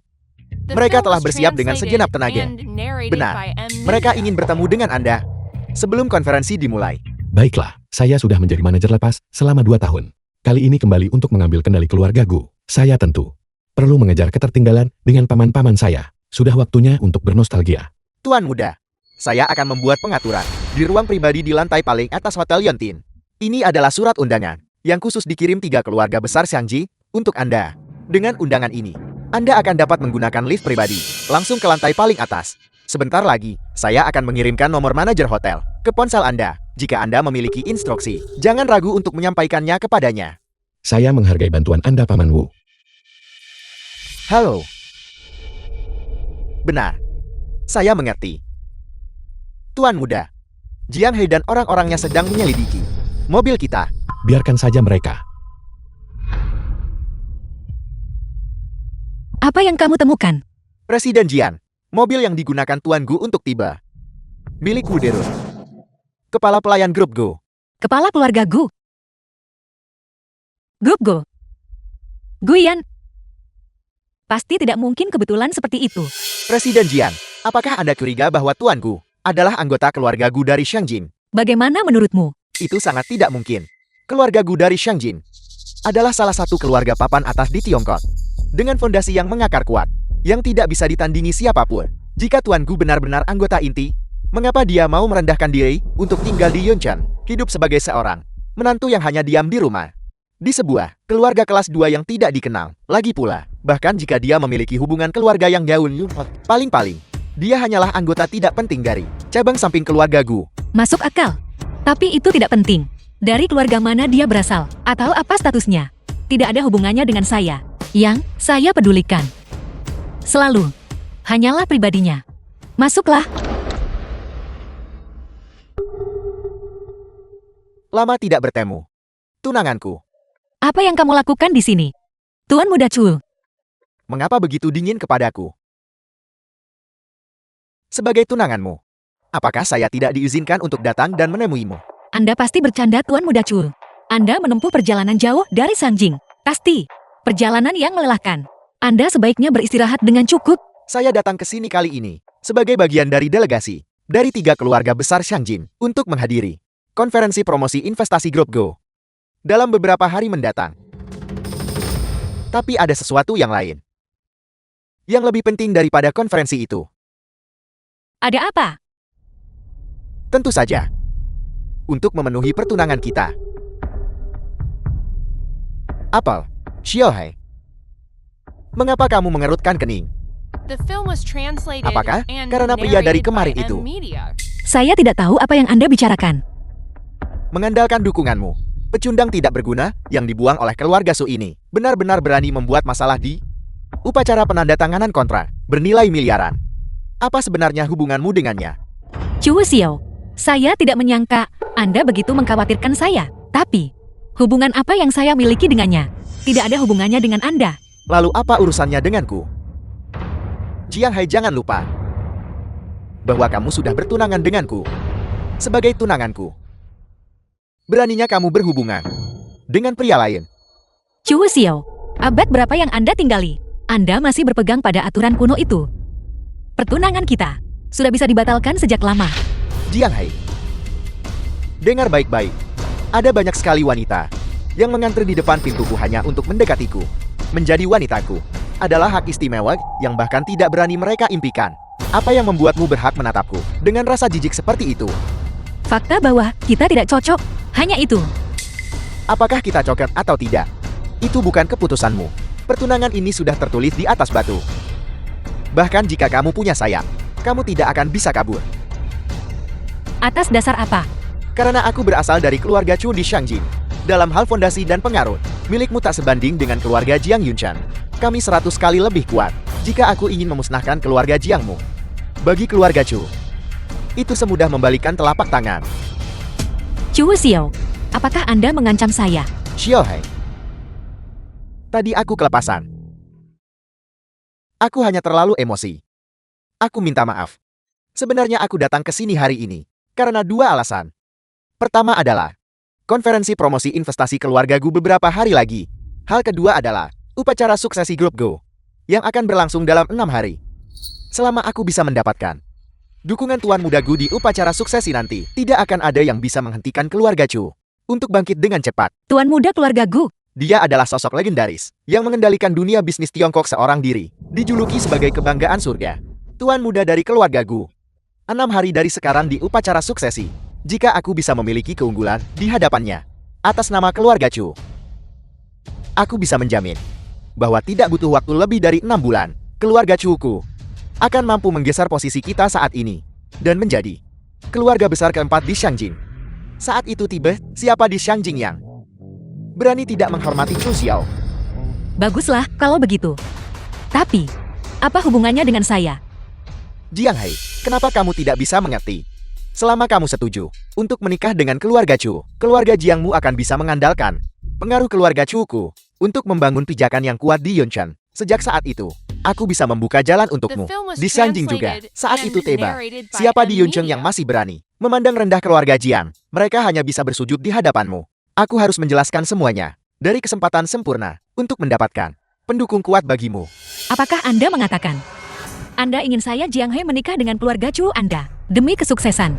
The Mereka film telah was bersiap dengan segenap tenaga. translated and narrated Benar, by M mereka Media. ingin bertemu dengan Anda sebelum konferensi dimulai. Baiklah, saya sudah menjadi manajer lepas selama 2 tahun. Kali ini kembali untuk mengambil kendali keluarga Gu. Saya tentu perlu mengejar ketertinggalan dengan paman-paman saya. Sudah waktunya untuk bernostalgia. Tuan muda, saya akan membuat pengaturan di ruang pribadi di lantai paling atas Hotel Yontin. Ini adalah surat undangan yang khusus dikirim 3 keluarga besar Shangji untuk Anda. Dengan undangan ini, Anda akan dapat menggunakan lift pribadi, langsung ke lantai paling atas. Sebentar lagi, saya akan mengirimkan nomor manajer hotel ke ponsel Anda. Jika Anda memiliki instruksi, jangan ragu untuk menyampaikannya kepadanya. Saya menghargai bantuan Anda, Paman Wu. Halo. Benar. Saya mengerti. Tuan muda, Jiang He dan orang-orangnya sedang menyelidiki mobil kita. Biarkan saja mereka. Apa yang kamu temukan? Presiden Jian, mobil yang digunakan Tuan Gu untuk tiba. Milik Wu Derun. Kepala pelayan grup Go. Kepala keluarga Gu. Grup Go. Guian. Pasti tidak mungkin kebetulan seperti itu. Presiden Jian, apakah Anda curiga bahwa Tuan Gu adalah anggota keluarga Gu dari Shangjin? Bagaimana menurutmu? Itu sangat tidak mungkin. Keluarga Gu dari Shangjin adalah salah satu keluarga papan atas di Tiongkok. Dengan fondasi yang mengakar kuat, yang tidak bisa ditandingi siapapun. Jika Tuan Gu benar-benar anggota inti, mengapa dia mau merendahkan diri untuk tinggal di Yuncheon, hidup sebagai seorang menantu yang hanya diam di rumah? Di sebuah keluarga kelas 2 yang tidak dikenal. Lagi pula, bahkan jika dia memiliki hubungan keluarga yang gaul, paling-paling, dia hanyalah anggota tidak penting dari cabang samping keluarga Gu. Masuk akal. Tapi itu tidak penting. Dari keluarga mana dia berasal, atau apa statusnya. Tidak ada hubungannya dengan saya. Yang saya pedulikan selalu hanyalah pribadinya. Masuklah. Lama tidak bertemu. Tunanganku. Apa yang kamu lakukan di sini? Tuan Muda Chul. Mengapa begitu dingin kepadaku? Sebagai tunanganmu, apakah saya tidak diizinkan untuk datang dan menemuimu? Anda pasti bercanda, Tuan Muda Chul. Anda menempuh perjalanan jauh dari Sangjing. Pasti. Perjalanan yang melelahkan. Anda sebaiknya beristirahat dengan cukup. Saya datang ke sini kali ini sebagai bagian dari delegasi dari 3 keluarga besar Shangjin untuk menghadiri konferensi promosi investasi grup Go dalam beberapa hari mendatang. Tapi ada sesuatu yang lain yang lebih penting daripada konferensi itu. Ada apa? Tentu saja, untuk memenuhi pertunangan kita. Apel, Xiaohai, mengapa kamu mengerutkan kening? The film was translated Apakah and karena pria dari narrated kemarin by itu? M-Media. Saya tidak tahu apa yang Anda bicarakan. Mengandalkan dukunganmu, pecundang tidak berguna yang dibuang oleh keluarga Su ini benar-benar berani membuat masalah di upacara penandatanganan kontrak bernilai miliaran. Apa sebenarnya hubunganmu dengannya? Chu Xiao, saya tidak menyangka Anda begitu mengkhawatirkan saya. Tapi, hubungan apa yang saya miliki dengannya? Tidak ada hubungannya dengan Anda. Lalu apa urusannya denganku? Jiang Hai, jangan lupa bahwa kamu sudah bertunangan denganku. Sebagai tunanganku, beraninya kamu berhubungan dengan pria lain. Chu Xiao, abad berapa yang Anda tinggali? Anda masih berpegang pada aturan kuno itu. Pertunangan kita sudah bisa dibatalkan sejak lama. Jiang Hai, dengar baik-baik. Ada banyak sekali wanita yang mengantri di depan pintuku hanya untuk mendekatiku. Menjadi wanitaku adalah hak istimewa yang bahkan tidak berani mereka impikan. Apa yang membuatmu berhak menatapku dengan rasa jijik seperti itu? Fakta bahwa kita tidak cocok, hanya itu. Apakah kita cocok atau tidak? Itu bukan keputusanmu. Pertunangan ini sudah tertulis di atas batu. Bahkan jika kamu punya sayap, kamu tidak akan bisa kabur. Atas dasar apa? Karena aku berasal dari keluarga Chu di Shangjin. Dalam hal fondasi dan pengaruh, milikmu tak sebanding dengan keluarga Jiang Yunshan. Kami 100 kali lebih kuat jika aku ingin memusnahkan keluarga Jiangmu. Bagi keluarga Chu, itu semudah membalikkan telapak tangan. Chu Xiao, apakah Anda mengancam saya? Xiaohai, tadi aku kelepasan. Aku hanya terlalu emosi. Aku minta maaf. Sebenarnya aku datang ke sini hari ini karena 2 alasan. Pertama adalah konferensi promosi investasi keluarga Gu beberapa hari lagi. Hal kedua adalah upacara suksesi grup Go yang akan berlangsung dalam 6 hari. Selama aku bisa mendapatkan dukungan Tuan Muda Gu di upacara suksesi nanti, tidak akan ada yang bisa menghentikan keluarga Chu untuk bangkit dengan cepat. Tuan Muda keluarga Gu. Dia adalah sosok legendaris yang mengendalikan dunia bisnis Tiongkok seorang diri, dijuluki sebagai kebanggaan surga. Tuan Muda dari keluarga Gu. 6 hari dari sekarang di upacara suksesi. Jika aku bisa memiliki keunggulan di hadapannya atas nama keluarga Chu, aku bisa menjamin bahwa tidak butuh waktu lebih dari 6 bulan, keluarga Chuku akan mampu menggeser posisi kita saat ini dan menjadi keluarga besar keempat di Xiangjing. Saat itu tiba, siapa di Xiangjing yang berani tidak menghormati Chu Xiao? Baguslah kalau begitu. Tapi, apa hubungannya dengan saya? Jiang Hei, kenapa kamu tidak bisa mengerti? Selama kamu setuju untuk menikah dengan keluarga Chu, keluarga Jiangmu akan bisa mengandalkan pengaruh keluarga Chuku untuk membangun pijakan yang kuat di Yunchen. Sejak saat itu, aku bisa membuka jalan untukmu. Di Xiangjing juga, saat itu tiba. Siapa di Yunchen yang masih berani memandang rendah keluarga Jiang? Mereka hanya bisa bersujud di hadapanmu. Aku harus menjelaskan semuanya dari kesempatan sempurna untuk mendapatkan pendukung kuat bagimu. Apakah Anda mengatakan Anda ingin saya Jiang Hei menikah dengan keluarga Chu Anda demi kesuksesan?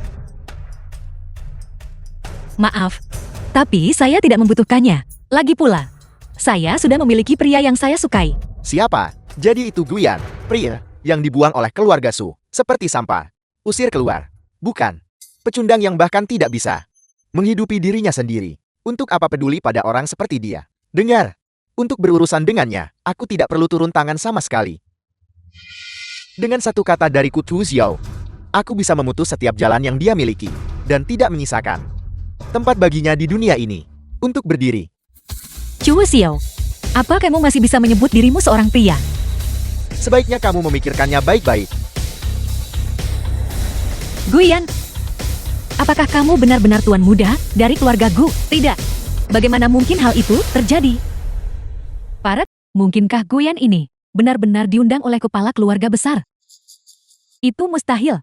Maaf, tapi saya tidak membutuhkannya. Lagi pula, saya sudah memiliki pria yang saya sukai. Siapa? Jadi itu Guyan, pria yang dibuang oleh keluarga Su, seperti sampah. Usir keluar. Bukan. Pecundang yang bahkan tidak bisa menghidupi dirinya sendiri. Untuk apa peduli pada orang seperti dia? Dengar, untuk berurusan dengannya, aku tidak perlu turun tangan sama sekali. Dengan satu kata dari Chu Xiao, aku bisa memutus setiap jalan yang dia miliki, dan tidak menyisakan tempat baginya di dunia ini untuk berdiri. Chu Xiao, apa kamu masih bisa menyebut dirimu seorang pria? Sebaiknya kamu memikirkannya baik-baik. Guyan, apakah kamu benar-benar tuan muda dari keluarga Gu? Tidak. Bagaimana mungkin hal itu terjadi? Paret, mungkinkah Guyan ini benar-benar diundang oleh kepala keluarga besar? Itu mustahil.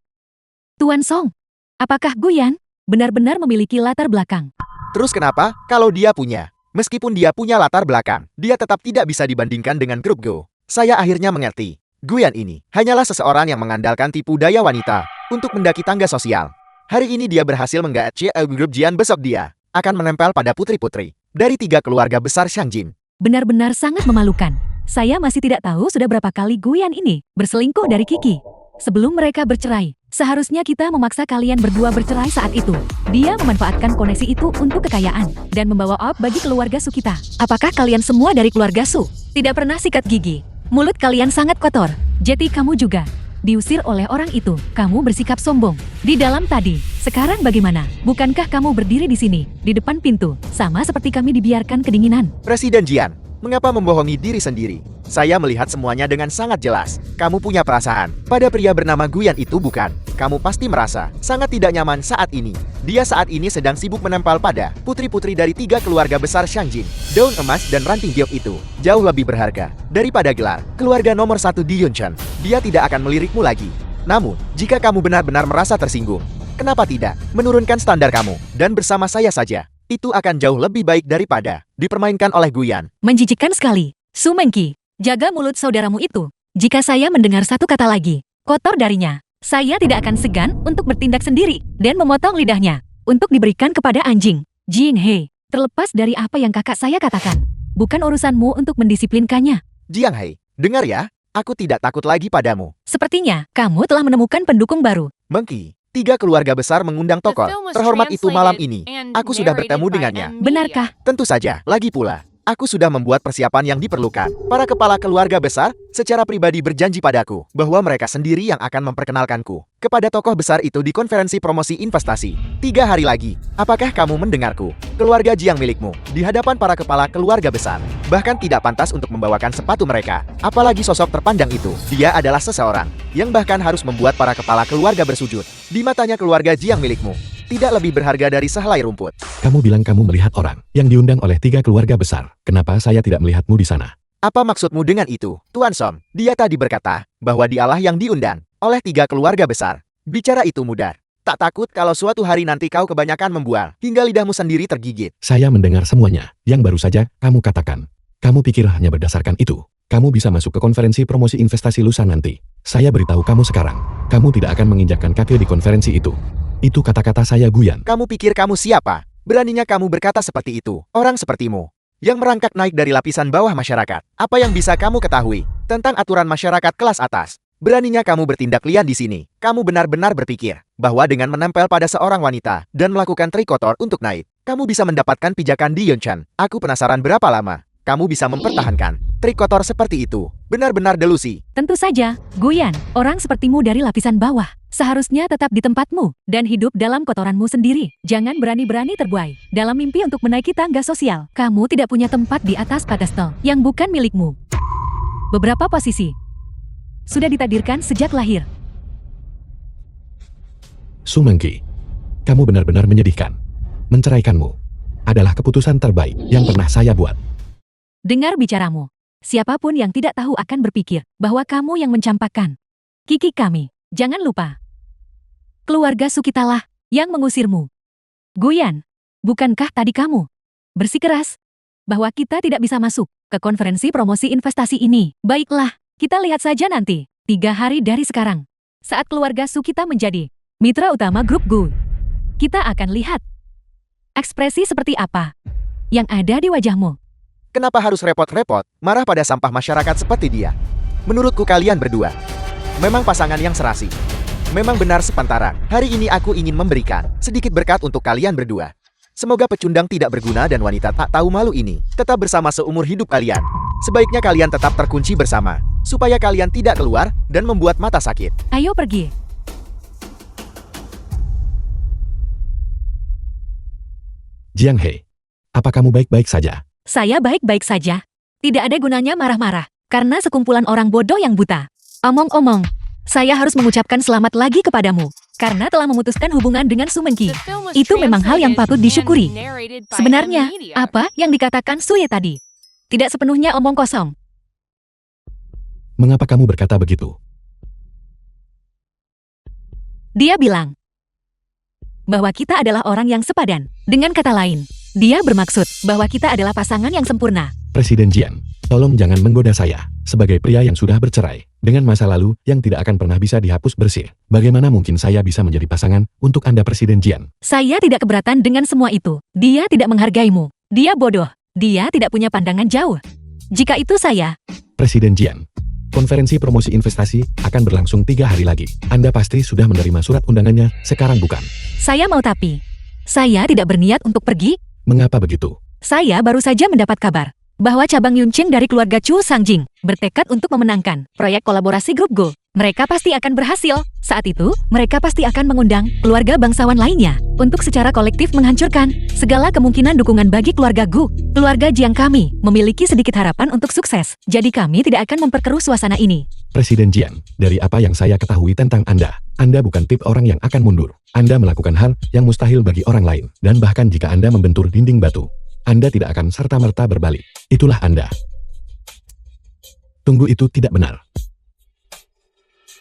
Tuan Song, apakah Guyan benar-benar memiliki latar belakang? Terus kenapa, kalau dia punya? Meskipun dia punya latar belakang, dia tetap tidak bisa dibandingkan dengan grup Go. Saya akhirnya mengerti. Guyan ini hanyalah seseorang yang mengandalkan tipu daya wanita untuk mendaki tangga sosial. Hari ini dia berhasil menggait grup Jian, besok dia akan menempel pada putri-putri dari 3 keluarga besar Xiangjin. Benar-benar sangat memalukan. Saya masih tidak tahu sudah berapa kali Guyan ini berselingkuh dari Kiki. Sebelum mereka bercerai, seharusnya kita memaksa kalian berdua bercerai saat itu. Dia memanfaatkan koneksi itu untuk kekayaan dan membawa op bagi keluarga Su kita. Apakah kalian semua dari keluarga Su tidak pernah sikat gigi? Mulut kalian sangat kotor. Jadi kamu juga diusir oleh orang itu. Kamu bersikap sombong di dalam tadi. Sekarang bagaimana? Bukankah kamu berdiri di sini, di depan pintu, sama seperti kami dibiarkan kedinginan? Presiden Jian, mengapa membohongi diri sendiri? Saya melihat semuanya dengan sangat jelas. Kamu punya perasaan pada pria bernama Guyan itu, bukan? Kamu pasti merasa sangat tidak nyaman saat ini. Dia saat ini sedang sibuk menempel pada putri-putri dari 3 keluarga besar Xiangjin. Daun emas dan ranting giok itu jauh lebih berharga daripada gelar keluarga nomor 1 di Yunchen. Dia tidak akan melirikmu lagi. Namun, jika kamu benar-benar merasa tersinggung, kenapa tidak menurunkan standar kamu dan bersama saya saja? Itu akan jauh lebih baik daripada dipermainkan oleh Guyan. Menjijikkan sekali. Su Mengqi, jaga mulut saudaramu itu. Jika saya mendengar satu kata lagi kotor darinya, saya tidak akan segan untuk bertindak sendiri dan memotong lidahnya untuk diberikan kepada anjing. Jing Hei, terlepas dari apa yang kakak saya katakan, bukan urusanmu untuk mendisiplinkannya. Jiang Hei, dengar ya, aku tidak takut lagi padamu. Sepertinya kamu telah menemukan pendukung baru. Mengqi, 3 keluarga besar mengundang tokoh terhormat itu malam ini. Aku sudah bertemu dengannya. Benarkah? Tentu saja, lagi pula. Aku sudah membuat persiapan yang diperlukan. Para kepala keluarga besar secara pribadi berjanji padaku bahwa mereka sendiri yang akan memperkenalkanku kepada tokoh besar itu di konferensi promosi investasi 3 hari lagi. Apakah kamu mendengarku? Keluarga Jiang milikmu di hadapan para kepala keluarga besar bahkan tidak pantas untuk membawakan sepatu mereka. Apalagi sosok terpandang itu. Dia adalah seseorang yang bahkan harus membuat para kepala keluarga bersujud. Di matanya keluarga Jiang milikmu tidak lebih berharga dari sehelai rumput. Kamu bilang kamu melihat orang yang diundang oleh 3 keluarga besar. Kenapa saya tidak melihatmu di sana? Apa maksudmu dengan itu, Tuan Song? Dia tadi berkata bahwa dialah yang diundang oleh 3 keluarga besar. Bicara itu mudah. Tak takut kalau suatu hari nanti kau kebanyakan membual hingga lidahmu sendiri tergigit. Saya mendengar semuanya yang baru saja kamu katakan. Kamu pikir hanya berdasarkan itu kamu bisa masuk ke konferensi promosi investasi lusa nanti? Saya beritahu kamu sekarang, kamu tidak akan menginjakkan kaki di konferensi itu. Itu kata-kata saya, Guyan. Kamu pikir kamu siapa? Beraninya kamu berkata seperti itu? Orang sepertimu yang merangkak naik dari lapisan bawah masyarakat. Apa yang bisa kamu ketahui tentang aturan masyarakat kelas atas? Beraninya kamu bertindak liar di sini. Kamu benar-benar berpikir bahwa dengan menempel pada seorang wanita dan melakukan trik kotor untuk naik, kamu bisa mendapatkan pijakan di Yunchen. Aku penasaran berapa lama kamu bisa mempertahankan Trik kotor seperti itu, benar-benar delusi. Tentu saja, Guyan, orang sepertimu dari lapisan bawah, seharusnya tetap di tempatmu dan hidup dalam kotoranmu sendiri. Jangan berani-berani terbuai dalam mimpi untuk menaiki tangga sosial. Kamu tidak punya tempat di atas pedestal yang bukan milikmu. Beberapa posisi sudah ditakdirkan sejak lahir. Sumengki, kamu benar-benar menyedihkan. Menceraikanmu adalah keputusan terbaik yang pernah saya buat. Dengar bicaramu. Siapapun yang tidak tahu akan berpikir bahwa kamu yang mencampakkan Kiki kami. Jangan lupa, keluarga Sukitalah yang mengusirmu. Guyan, bukankah tadi kamu bersikeras bahwa kita tidak bisa masuk ke konferensi promosi investasi ini? Baiklah, kita lihat saja nanti, 3 hari dari sekarang. Saat keluarga Sukita menjadi mitra utama grup Gu, kita akan lihat ekspresi seperti apa yang ada di wajahmu. Kenapa harus repot-repot marah pada sampah masyarakat seperti dia? Menurutku kalian berdua memang pasangan yang serasi. Memang benar sepantaran. Hari ini aku ingin memberikan sedikit berkat untuk kalian berdua. Semoga pecundang tidak berguna dan wanita tak tahu malu ini tetap bersama seumur hidup kalian. Sebaiknya kalian tetap terkunci bersama, supaya kalian tidak keluar dan membuat mata sakit. Ayo pergi. Jiang He, apa kamu baik-baik saja? Saya baik-baik saja. Tidak ada gunanya marah-marah, karena sekumpulan orang bodoh yang buta. Omong-omong, saya harus mengucapkan selamat lagi kepadamu, karena telah memutuskan hubungan dengan Sumengki. The film was Itu memang hal yang patut translated disyukuri. and narrated by Sebenarnya, M-Media. apa yang dikatakan Suye tadi? Tidak sepenuhnya omong kosong. Mengapa kamu berkata begitu? Dia bilang bahwa kita adalah orang yang sepadan. Dengan kata lain, dia bermaksud bahwa kita adalah pasangan yang sempurna. Presiden Jian, tolong jangan menggoda saya. Sebagai pria yang sudah bercerai, dengan masa lalu yang tidak akan pernah bisa dihapus bersih, bagaimana mungkin saya bisa menjadi pasangan untuk Anda Presiden Jian? Saya tidak keberatan dengan semua itu. Dia tidak menghargaimu. Dia bodoh. Dia tidak punya pandangan jauh. Jika itu saya, Presiden Jian, konferensi promosi investasi akan berlangsung 3 hari lagi. Anda pasti sudah menerima surat undangannya, sekarang bukan? saya mau tapi. Saya tidak berniat untuk pergi. Mengapa begitu? Saya baru saja mendapat kabar bahwa cabang Yunqing dari keluarga Chu Sangjing bertekad untuk memenangkan proyek kolaborasi grup Go. Mereka pasti akan berhasil. Saat itu, mereka pasti akan mengundang keluarga bangsawan lainnya untuk secara kolektif menghancurkan segala kemungkinan dukungan bagi keluarga Gu. Keluarga Jiang kami memiliki sedikit harapan untuk sukses. Jadi kami tidak akan memperkeruh suasana ini. Presiden Jian, dari apa yang saya ketahui tentang Anda bukan tipe orang yang akan mundur. Anda melakukan hal yang mustahil bagi orang lain. Dan bahkan jika Anda membentur dinding batu, Anda tidak akan serta-merta berbalik. Itulah Anda. Tunggu, itu tidak benar.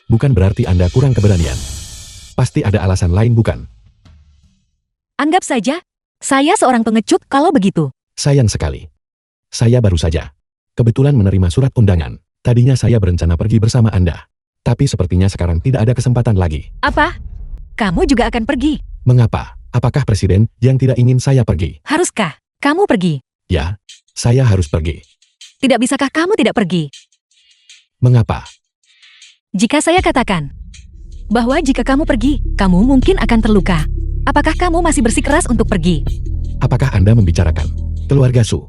Bukan berarti Anda kurang keberanian. Pasti ada alasan lain, bukan? Anggap saja, saya seorang pengecut kalau begitu. Sayang sekali. Saya baru saja kebetulan menerima surat undangan. Tadinya saya berencana pergi bersama Anda. Tapi sepertinya sekarang tidak ada kesempatan lagi. Apa? Kamu juga akan pergi? Mengapa? Apakah Presiden yang tidak ingin saya pergi? Haruskah kamu pergi? Ya, saya harus pergi. Tidak bisakah kamu tidak pergi? Mengapa? Jika saya katakan bahwa jika kamu pergi, kamu mungkin akan terluka. Apakah kamu masih bersikeras untuk pergi? Apakah Anda membicarakan keluarga Su?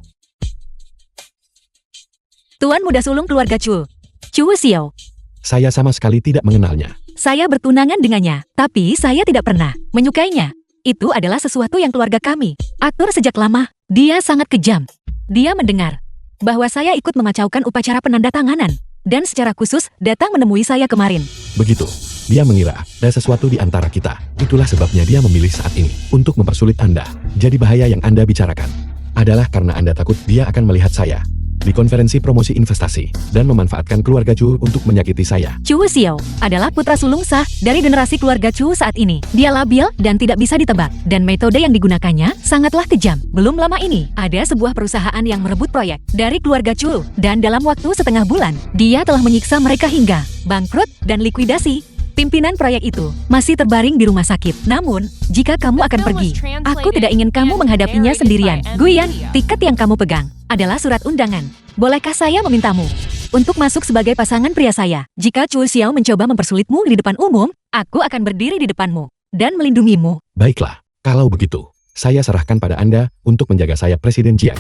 Tuan muda sulung keluarga Chu, Chu Xiao. Saya sama sekali tidak mengenalnya. Saya bertunangan dengannya, tapi saya tidak pernah menyukainya. Itu adalah sesuatu yang keluarga kami atur sejak lama. Dia sangat kejam. Dia mendengar bahwa saya ikut memacaukan upacara penandatanganan dan secara khusus datang menemui saya kemarin. Begitu. Dia mengira ada sesuatu di antara kita. Itulah sebabnya dia memilih saat ini untuk mempersulit Anda. Jadi bahaya yang Anda bicarakan adalah karena Anda takut dia akan melihat saya di konferensi promosi investasi dan memanfaatkan keluarga Chu untuk menyakiti saya. Chu Xiao adalah putra sulung sah dari generasi keluarga Chu saat ini. Dia labil dan tidak bisa ditebak, dan metode yang digunakannya sangatlah kejam. Belum lama ini, ada sebuah perusahaan yang merebut proyek dari keluarga Chu, dan dalam waktu setengah bulan, dia telah menyiksa mereka hingga bangkrut dan likuidasi. Pimpinan proyek itu masih terbaring di rumah sakit. Namun, jika kamu akan pergi, aku tidak ingin kamu menghadapinya sendirian. Guyan, tiket yang kamu pegang adalah surat undangan. Bolehkah saya memintamu untuk masuk sebagai pasangan pria saya? Jika Chu Xiao mencoba mempersulitmu di depan umum, aku akan berdiri di depanmu dan melindungimu. Baiklah, kalau begitu, saya serahkan pada Anda untuk menjaga saya Presiden Jiang.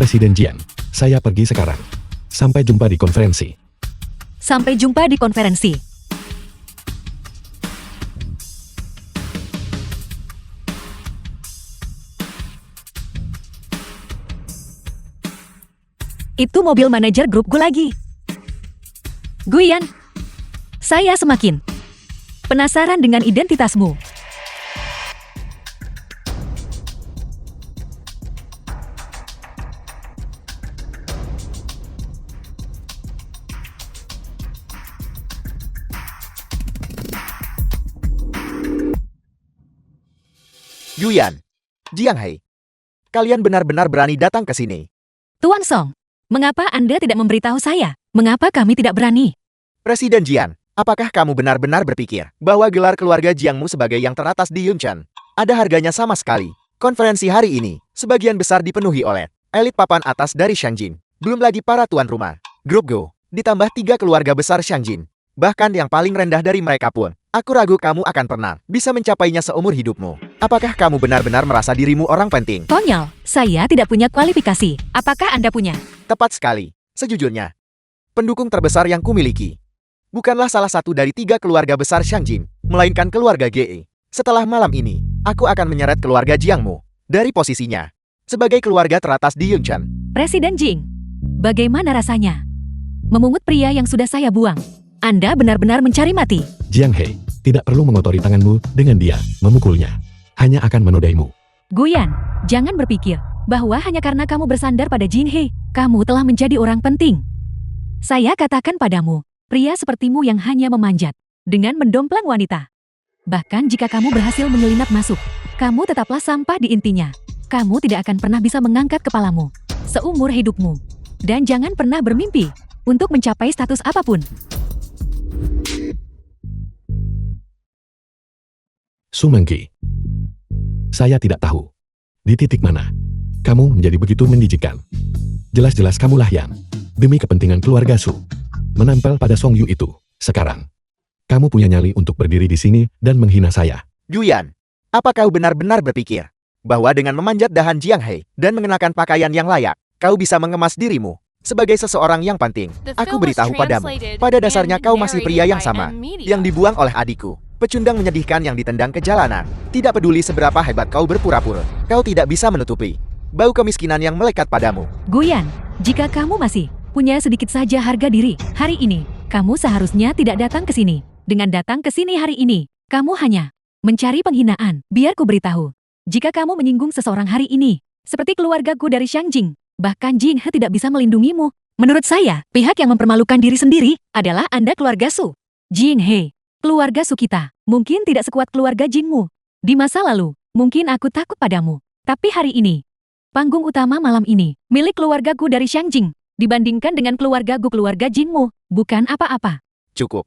Presiden Jian, saya pergi sekarang. Sampai jumpa di konferensi. Sampai jumpa di konferensi. Itu mobil manajer grup Gu lagi. Guyan, saya semakin penasaran dengan identitasmu. Yuyan, Jiang Hei, kalian benar-benar berani datang ke sini. Tuan Song, mengapa Anda tidak memberitahu saya? Mengapa kami tidak berani? Presiden Jian, apakah kamu benar-benar berpikir bahwa gelar keluarga Jiangmu sebagai yang teratas di Yunchen ada harganya sama sekali? Konferensi hari ini, sebagian besar dipenuhi oleh elit papan atas dari Shangjin. Belum lagi para tuan rumah, grup Go, ditambah 3 keluarga besar Shangjin. Bahkan yang paling rendah dari mereka pun, aku ragu kamu akan pernah bisa mencapainya seumur hidupmu. Apakah kamu benar-benar merasa dirimu orang penting? Konyol, saya tidak punya kualifikasi. Apakah Anda punya? Tepat sekali. Sejujurnya, pendukung terbesar yang kumiliki bukanlah salah satu dari 3 keluarga besar Shangjin, melainkan keluarga GE. Setelah malam ini, aku akan menyeret keluarga Jiangmu dari posisinya sebagai keluarga teratas di Yunchen. Presiden Jing, bagaimana rasanya memungut pria yang sudah saya buang? Anda benar-benar mencari mati. Jiang Hei, tidak perlu mengotori tanganmu dengan dia, memukulnya. Hanya akan menodaimu. Guyan, jangan berpikir bahwa hanya karena kamu bersandar pada Jing Hei, kamu telah menjadi orang penting. Saya katakan padamu, pria sepertimu yang hanya memanjat dengan mendomplang wanita. Bahkan jika kamu berhasil menyelinap masuk, kamu tetaplah sampah di intinya. Kamu tidak akan pernah bisa mengangkat kepalamu seumur hidupmu. Dan jangan pernah bermimpi untuk mencapai status apapun. Sumengki, saya tidak tahu di titik mana kamu menjadi begitu menjijikkan. Jelas-jelas kamulah yang demi kepentingan keluarga Su menempel pada Song Yu itu. Sekarang kamu punya nyali untuk berdiri di sini dan menghina saya. Yuyan, apa kau benar-benar berpikir bahwa dengan memanjat dahan Jiang Hei dan mengenakan pakaian yang layak, kau bisa mengemas dirimu sebagai seseorang yang penting? Aku beritahu padamu, pada dasarnya kau masih pria yang sama, yang dibuang oleh adikku. Pecundang menyedihkan yang ditendang ke jalanan. Tidak peduli seberapa hebat kau berpura-pura, kau tidak bisa menutupi bau kemiskinan yang melekat padamu. Guyan, jika kamu masih punya sedikit saja harga diri, hari ini, kamu seharusnya tidak datang ke sini. Dengan datang ke sini hari ini, kamu hanya mencari penghinaan. Biar ku beritahu, jika kamu menyinggung seseorang hari ini, seperti keluargaku dari Shangjing, bahkan Jing He tidak bisa melindungimu. Menurut saya, pihak yang mempermalukan diri sendiri adalah Anda keluarga Su. Jing He, keluarga Su kita, mungkin tidak sekuat keluarga Jingmu. Di masa lalu, mungkin aku takut padamu. Tapi hari ini, panggung utama malam ini, milik keluargaku dari Shangjing, dibandingkan dengan keluargaku keluarga Jingmu, bukan apa-apa. Cukup.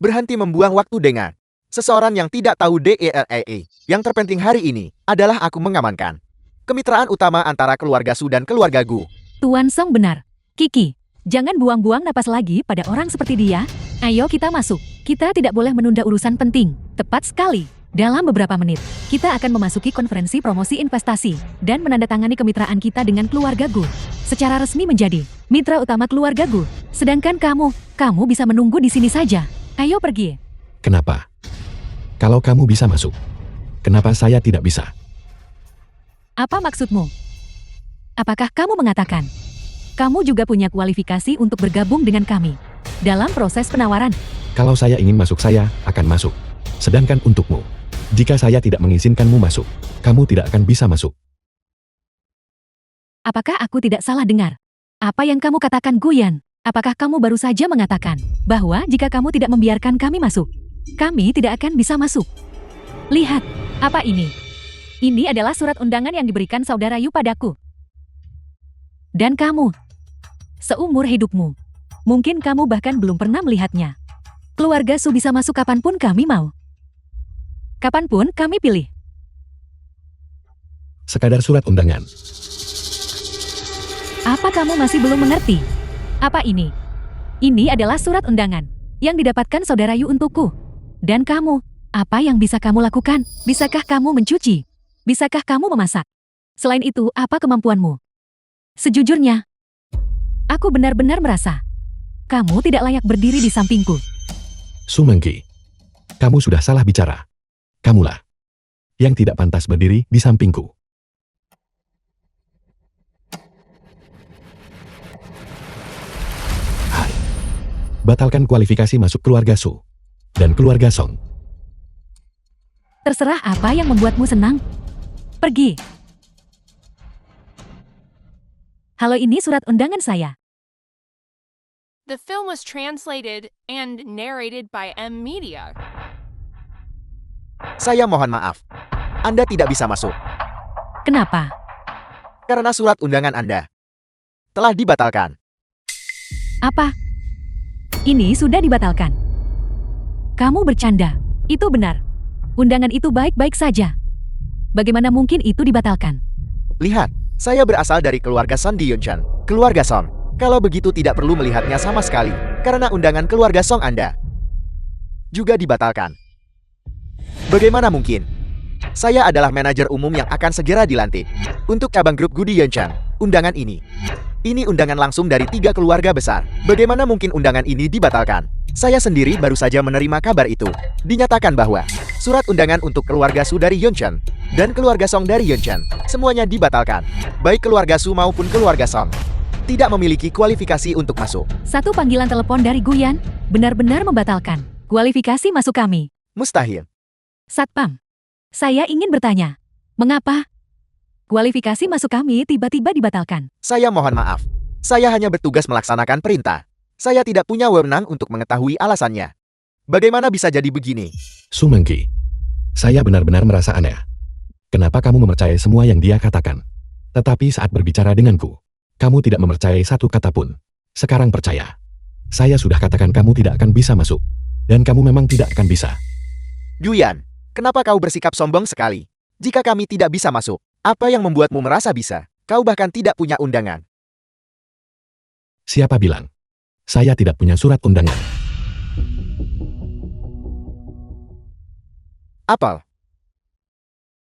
Berhenti membuang waktu dengan seseorang yang tidak tahu DEREE. Yang terpenting hari ini adalah aku mengamankan kemitraan utama antara keluarga Su dan keluarga Gu. Tuan Song benar. Kiki, jangan buang-buang napas lagi pada orang seperti dia. Ayo kita masuk. Kita tidak boleh menunda urusan penting. Tepat sekali. Dalam beberapa menit, kita akan memasuki konferensi promosi investasi dan menandatangani kemitraan kita dengan keluarga Gu. Secara resmi menjadi mitra utama keluarga Gu. Sedangkan kamu bisa menunggu di sini saja. Ayo pergi. Kenapa? Kalau kamu bisa masuk, kenapa saya tidak bisa? Apa maksudmu? Apakah kamu mengatakan kamu juga punya kualifikasi untuk bergabung dengan kami dalam proses penawaran? Kalau saya ingin masuk, saya akan masuk. Sedangkan untukmu, jika saya tidak mengizinkanmu masuk, kamu tidak akan bisa masuk. Apakah aku tidak salah dengar? Apa yang kamu katakan, Guyan? Apakah kamu baru saja mengatakan bahwa jika kamu tidak membiarkan kami masuk, kami tidak akan bisa masuk? Lihat, apa ini? Ini adalah surat undangan yang diberikan saudara Yu padaku. Dan kamu, seumur hidupmu, mungkin kamu bahkan belum pernah melihatnya. Keluarga Su bisa masuk kapanpun kami mau. Kapanpun kami pilih. Sekadar surat undangan. Apa kamu masih belum mengerti? Apa ini? Ini adalah surat undangan yang didapatkan saudara Yu untukku. Dan kamu, apa yang bisa kamu lakukan? Bisakah kamu mencuci? Bisakah kamu memasak? Selain itu, apa kemampuanmu? Sejujurnya, aku benar-benar merasa kamu tidak layak berdiri di sampingku. Su Mengki, kamu sudah salah bicara. Kamulah yang tidak pantas berdiri di sampingku. Hai. Batalkan kualifikasi masuk keluarga Su dan keluarga Song. Terserah apa yang membuatmu senang. Pergi. Halo, ini surat undangan saya. The film was translated and narrated by M Media. Saya mohon maaf. Anda tidak bisa masuk. Kenapa? Karena surat undangan Anda telah dibatalkan. Apa? Ini sudah dibatalkan. Kamu bercanda. Itu benar. Undangan itu baik-baik saja. Bagaimana mungkin itu dibatalkan? Lihat, saya berasal dari keluarga Son Diyunchan, keluarga Song. Kalau begitu tidak perlu melihatnya sama sekali, karena undangan keluarga Song Anda juga dibatalkan. Bagaimana mungkin? Saya adalah manajer umum yang akan segera dilantik untuk cabang grup Gudi Yunchan. Undangan ini undangan langsung dari 3 keluarga besar. Bagaimana mungkin undangan ini dibatalkan? Saya sendiri baru saja menerima kabar itu. Dinyatakan bahwa surat undangan untuk keluarga Su dari Yunchan dan keluarga Song dari Yunchan semuanya dibatalkan. Baik keluarga Su maupun keluarga Song tidak memiliki kualifikasi untuk masuk. Satu panggilan telepon dari Guyan benar-benar membatalkan kualifikasi masuk kami. Mustahil. Satpam, saya ingin bertanya, mengapa kualifikasi masuk kami tiba-tiba dibatalkan? Saya mohon maaf. Saya hanya bertugas melaksanakan perintah. Saya tidak punya wewenang untuk mengetahui alasannya. Bagaimana bisa jadi begini? Su Mengki, saya benar-benar merasa aneh. Kenapa kamu mempercayai semua yang dia katakan? Tetapi saat berbicara denganku, kamu tidak mempercayai satu kata pun. Sekarang percaya. Saya sudah katakan kamu tidak akan bisa masuk. Dan kamu memang tidak akan bisa. Guyan, kenapa kau bersikap sombong sekali? Jika kami tidak bisa masuk, apa yang membuatmu merasa bisa? Kau bahkan tidak punya undangan. Siapa bilang? Saya tidak punya surat undangan. Apel,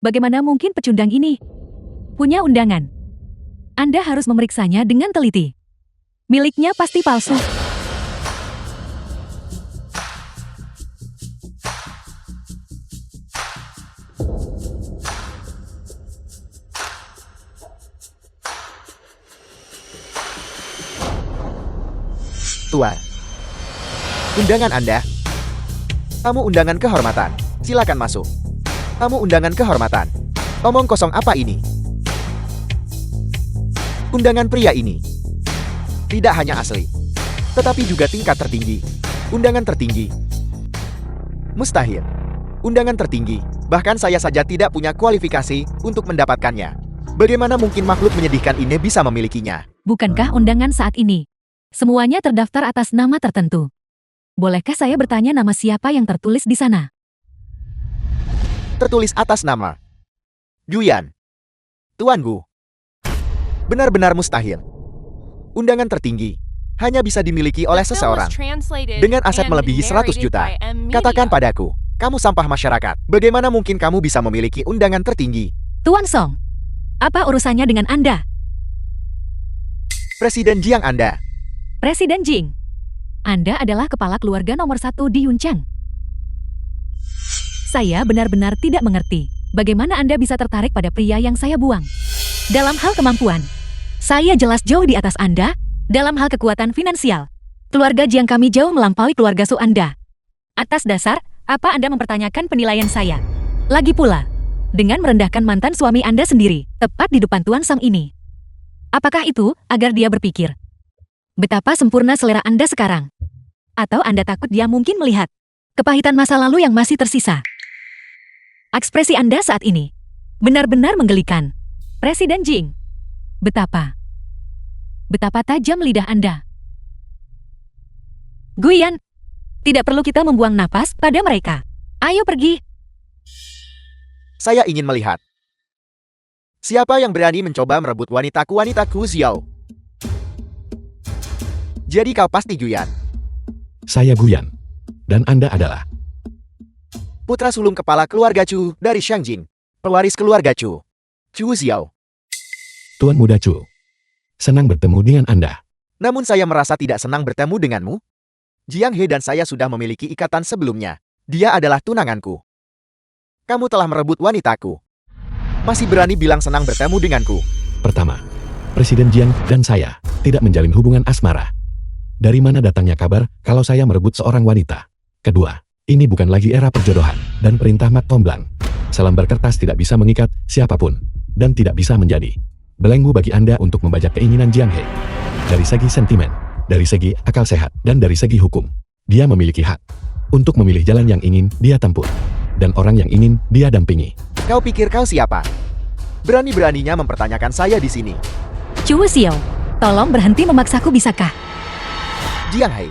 Bagaimana mungkin pecundang ini punya undangan? Anda harus memeriksanya dengan teliti. Miliknya pasti palsu. Tuan. Undangan Anda. Tamu undangan kehormatan. Silakan masuk. Tamu undangan kehormatan. Omong kosong apa ini? Undangan pria ini tidak hanya asli, tetapi juga tingkat tertinggi. Undangan tertinggi. Mustahil. Undangan tertinggi. Bahkan saya saja tidak punya kualifikasi untuk mendapatkannya. Bagaimana mungkin makhluk menyedihkan ini bisa memilikinya? Bukankah undangan saat ini semuanya terdaftar atas nama tertentu? Bolehkah saya bertanya nama siapa yang tertulis di sana? Tertulis atas nama Guyan. Tuan Gu. Benar-benar mustahil. Undangan tertinggi hanya bisa dimiliki oleh The film was seseorang translated dengan aset and melebihi 100 narrated juta. by M Media. Katakan padaku, kamu sampah masyarakat. Bagaimana mungkin kamu bisa memiliki undangan tertinggi? Tuan Song, apa urusannya dengan Anda? Presiden Jiang Anda. Presiden Jing, Anda adalah kepala keluarga nomor 1 di Yuncheng. Saya benar-benar tidak mengerti bagaimana Anda bisa tertarik pada pria yang saya buang. Dalam hal kemampuan, saya jelas jauh di atas Anda. Dalam hal kekuatan finansial, keluarga Jiang kami jauh melampaui keluarga Su Anda. Atas dasar, apa Anda mempertanyakan penilaian saya? Lagi pula, dengan merendahkan mantan suami Anda sendiri, tepat di depan Tuan Song ini. Apakah itu agar dia berpikir betapa sempurna selera Anda sekarang? Atau Anda takut dia mungkin melihat kepahitan masa lalu yang masih tersisa? Ekspresi Anda saat ini benar-benar menggelikan. Presiden Jing, betapa tajam lidah Anda. Guyan, tidak perlu kita membuang napas pada mereka. Ayo pergi. Saya ingin melihat siapa yang berani mencoba merebut wanitaku Xiao. Jadi kau pasti Guyan, Saya Guyan. Dan Anda adalah putra sulung kepala keluarga Chu dari Shangjing, pewaris keluarga Chu, Chu Xiao. Tuan Muda Chu. Senang bertemu dengan Anda. Namun saya merasa tidak senang bertemu denganmu. Jiang He dan saya sudah memiliki ikatan sebelumnya. Dia adalah tunanganku. Kamu telah merebut wanitaku. Masih berani bilang senang bertemu denganku. Pertama, Presiden Jiang dan saya tidak menjalin hubungan asmara. Dari mana datangnya kabar kalau saya merebut seorang wanita? Kedua, ini bukan lagi era perjodohan dan perintah Mat Tomblang. Selembar kertas tidak bisa mengikat siapapun dan tidak bisa menjadi belenggu bagi Anda untuk membajak keinginan Jiang He. Dari segi sentimen, dari segi akal sehat, dan dari segi hukum, dia memiliki hak untuk memilih jalan yang ingin dia tempuh dan orang yang ingin dia dampingi. Kau pikir kau siapa? Berani-beraninya mempertanyakan saya di sini. Chu Xiao, tolong berhenti memaksaku bisakah? Jiang He,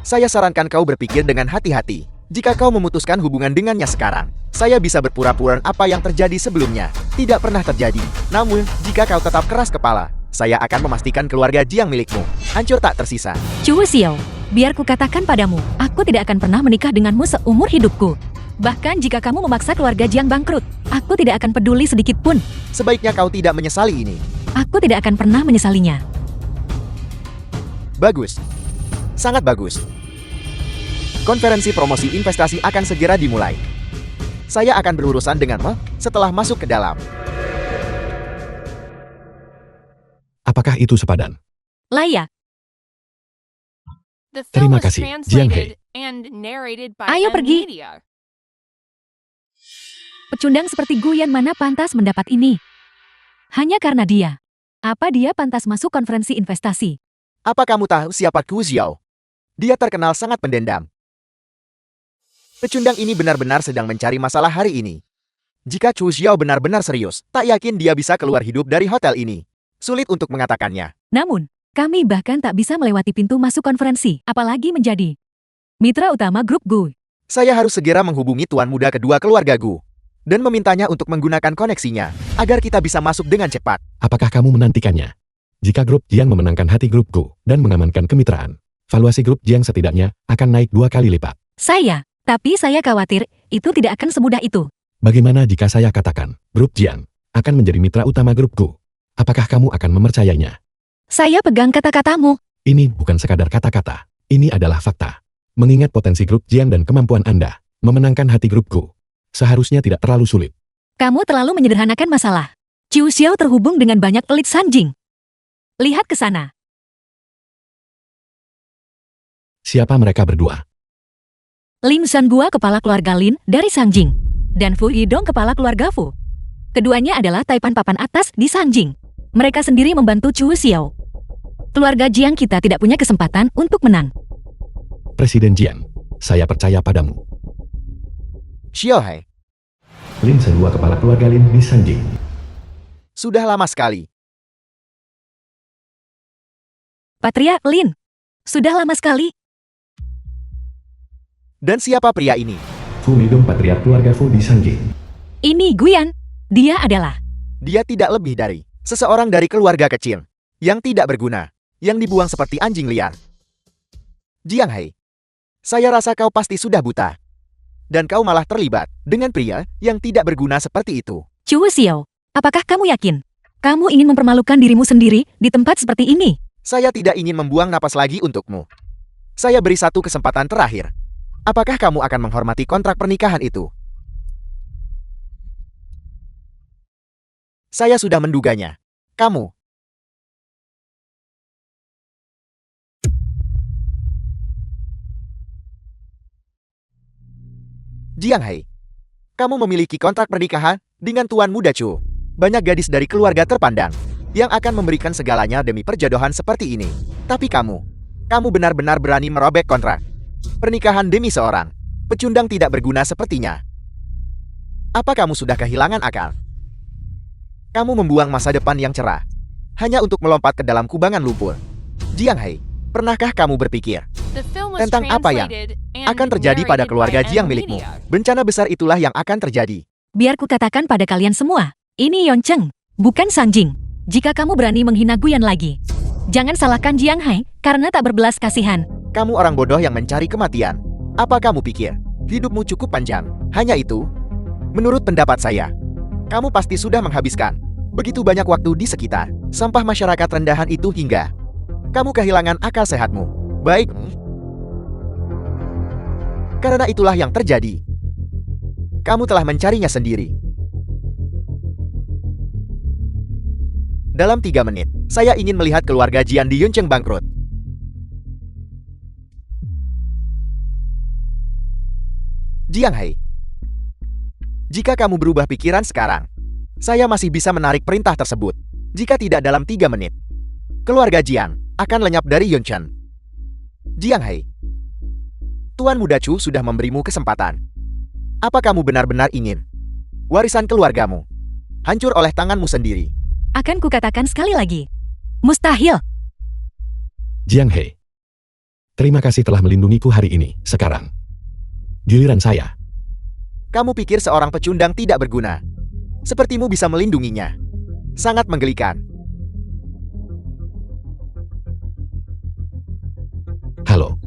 saya sarankan kau berpikir dengan hati-hati. Jika kau memutuskan hubungan dengannya sekarang, saya bisa berpura-pura apa yang terjadi sebelumnya tidak pernah terjadi. Namun, jika kau tetap keras kepala, saya akan memastikan keluarga Jiang milikmu hancur tak tersisa. Chu Xiao, biar ku katakan padamu, aku tidak akan pernah menikah denganmu seumur hidupku. Bahkan jika kamu memaksa keluarga Jiang bangkrut, aku tidak akan peduli sedikit pun. Sebaiknya kau tidak menyesali ini. Aku tidak akan pernah menyesalinya. Bagus. Sangat bagus. Konferensi promosi investasi akan segera dimulai. Saya akan berurusan denganmu setelah masuk ke dalam. Apakah itu sepadan? Layak. The Terima film was kasih, Jiang He. translated and narrated by Ayo M pergi. Media. Pecundang seperti Guyan mana pantas mendapat ini? Hanya karena dia. Apa dia pantas masuk konferensi investasi? Apa kamu tahu siapa Ku Xiao? Dia terkenal sangat pendendam. Pecundang ini benar-benar sedang mencari masalah hari ini. Jika Chu Xiao benar-benar serius, tak yakin dia bisa keluar hidup dari hotel ini. Sulit untuk mengatakannya. Namun, kami bahkan tak bisa melewati pintu masuk konferensi, apalagi menjadi mitra utama grup Gu. Saya harus segera menghubungi tuan muda kedua keluarga Gu dan memintanya untuk menggunakan koneksinya agar kita bisa masuk dengan cepat. Apakah kamu menantikannya? Jika grup Jiang memenangkan hati grup Gu dan mengamankan kemitraan, valuasi grup Jiang setidaknya akan naik 2 kali lipat. Tapi saya khawatir itu tidak akan semudah itu. Bagaimana jika saya katakan, grup Jiang akan menjadi mitra utama grup Gu? Apakah kamu akan mempercayainya? Saya pegang kata-katamu. Ini bukan sekadar kata-kata. Ini adalah fakta. Mengingat potensi grup Jiang dan kemampuan Anda memenangkan hati grup Gu, seharusnya tidak terlalu sulit. Kamu terlalu menyederhanakan masalah. Chu Xiao terhubung dengan banyak elit Sanjing. Lihat ke sana. Siapa mereka berdua? Lin Shanbua kepala keluarga Lin dari Sanjing. Dan Fu Yidong kepala keluarga Fu. Keduanya adalah taipan papan atas di Sanjing. Mereka sendiri membantu Chu Xiao. Keluarga Jiang kita tidak punya kesempatan untuk menang. Presiden Jiang, saya percaya padamu. Xiao Hai, Lin Shanbua kepala keluarga Lin di Sanjing. sudah lama sekali. Patria Lin. Sudah lama sekali. Dan siapa pria ini? Fu Yidong patriark keluarga Fu di Sanjing. Ini Guyan. Dia adalah Dia tidak lebih dari seseorang dari keluarga kecil yang tidak berguna, yang dibuang seperti anjing liar. Jiang Hai, saya rasa kau pasti sudah buta. Dan kau malah terlibat dengan pria yang tidak berguna seperti itu. Chu Xiao. Apakah kamu yakin? Kamu ingin mempermalukan dirimu sendiri di tempat seperti ini? Saya tidak ingin membuang napas lagi untukmu. Saya beri satu kesempatan terakhir. Apakah kamu akan menghormati kontrak pernikahan itu? Saya sudah menduganya. Kamu. Jiang Hai, kamu memiliki kontrak pernikahan dengan Tuan Muda Chu. Banyak gadis dari keluarga terpandang yang akan memberikan segalanya demi perjodohan seperti ini. Tapi kamu benar-benar berani merobek kontrak. Pernikahan demi seorang pecundang tidak berguna sepertinya. Apa kamu sudah kehilangan akal? Kamu membuang masa depan yang cerah hanya untuk melompat ke dalam kubangan lumpur. Jiang Hai, pernahkah kamu berpikir The film was tentang apa yang translated and akan terjadi pada narrated keluarga by Jiang M milikmu? Media. Bencana besar itulah yang akan terjadi. Biar ku katakan pada kalian semua, ini Yoncheng, bukan Sanjing. Jika kamu berani menghina Guyan lagi, jangan salahkan Jiang Hai karena tak berbelas kasihan. Kamu orang bodoh yang mencari kematian. Apa kamu pikir hidupmu cukup panjang? Hanya itu? Menurut pendapat saya, kamu pasti sudah menghabiskan Begitu banyak waktu di sekitar sampah masyarakat rendahan itu hingga kamu kehilangan akal sehatmu. Baik. Karena itulah yang terjadi. Kamu telah mencarinya sendiri. Dalam 3 menit, saya ingin melihat keluarga Jian di Yuncheng bangkrut. Jiang Hei, jika kamu berubah pikiran sekarang, saya masih bisa menarik perintah tersebut. Jika tidak dalam 3 menit, keluarga Jiang akan lenyap dari Yuncheng. Jiang Hei, Tuan Muda Chu sudah memberimu kesempatan. Apa kamu benar-benar ingin warisan keluargamu hancur oleh tanganmu sendiri? Akan kukatakan sekali lagi. Mustahil. Jiang Hei, terima kasih telah melindungiku hari ini. Sekarang giliran saya. Kamu pikir seorang pecundang tidak berguna? Sepertimu bisa melindunginya. Sangat menggelikan. Halo.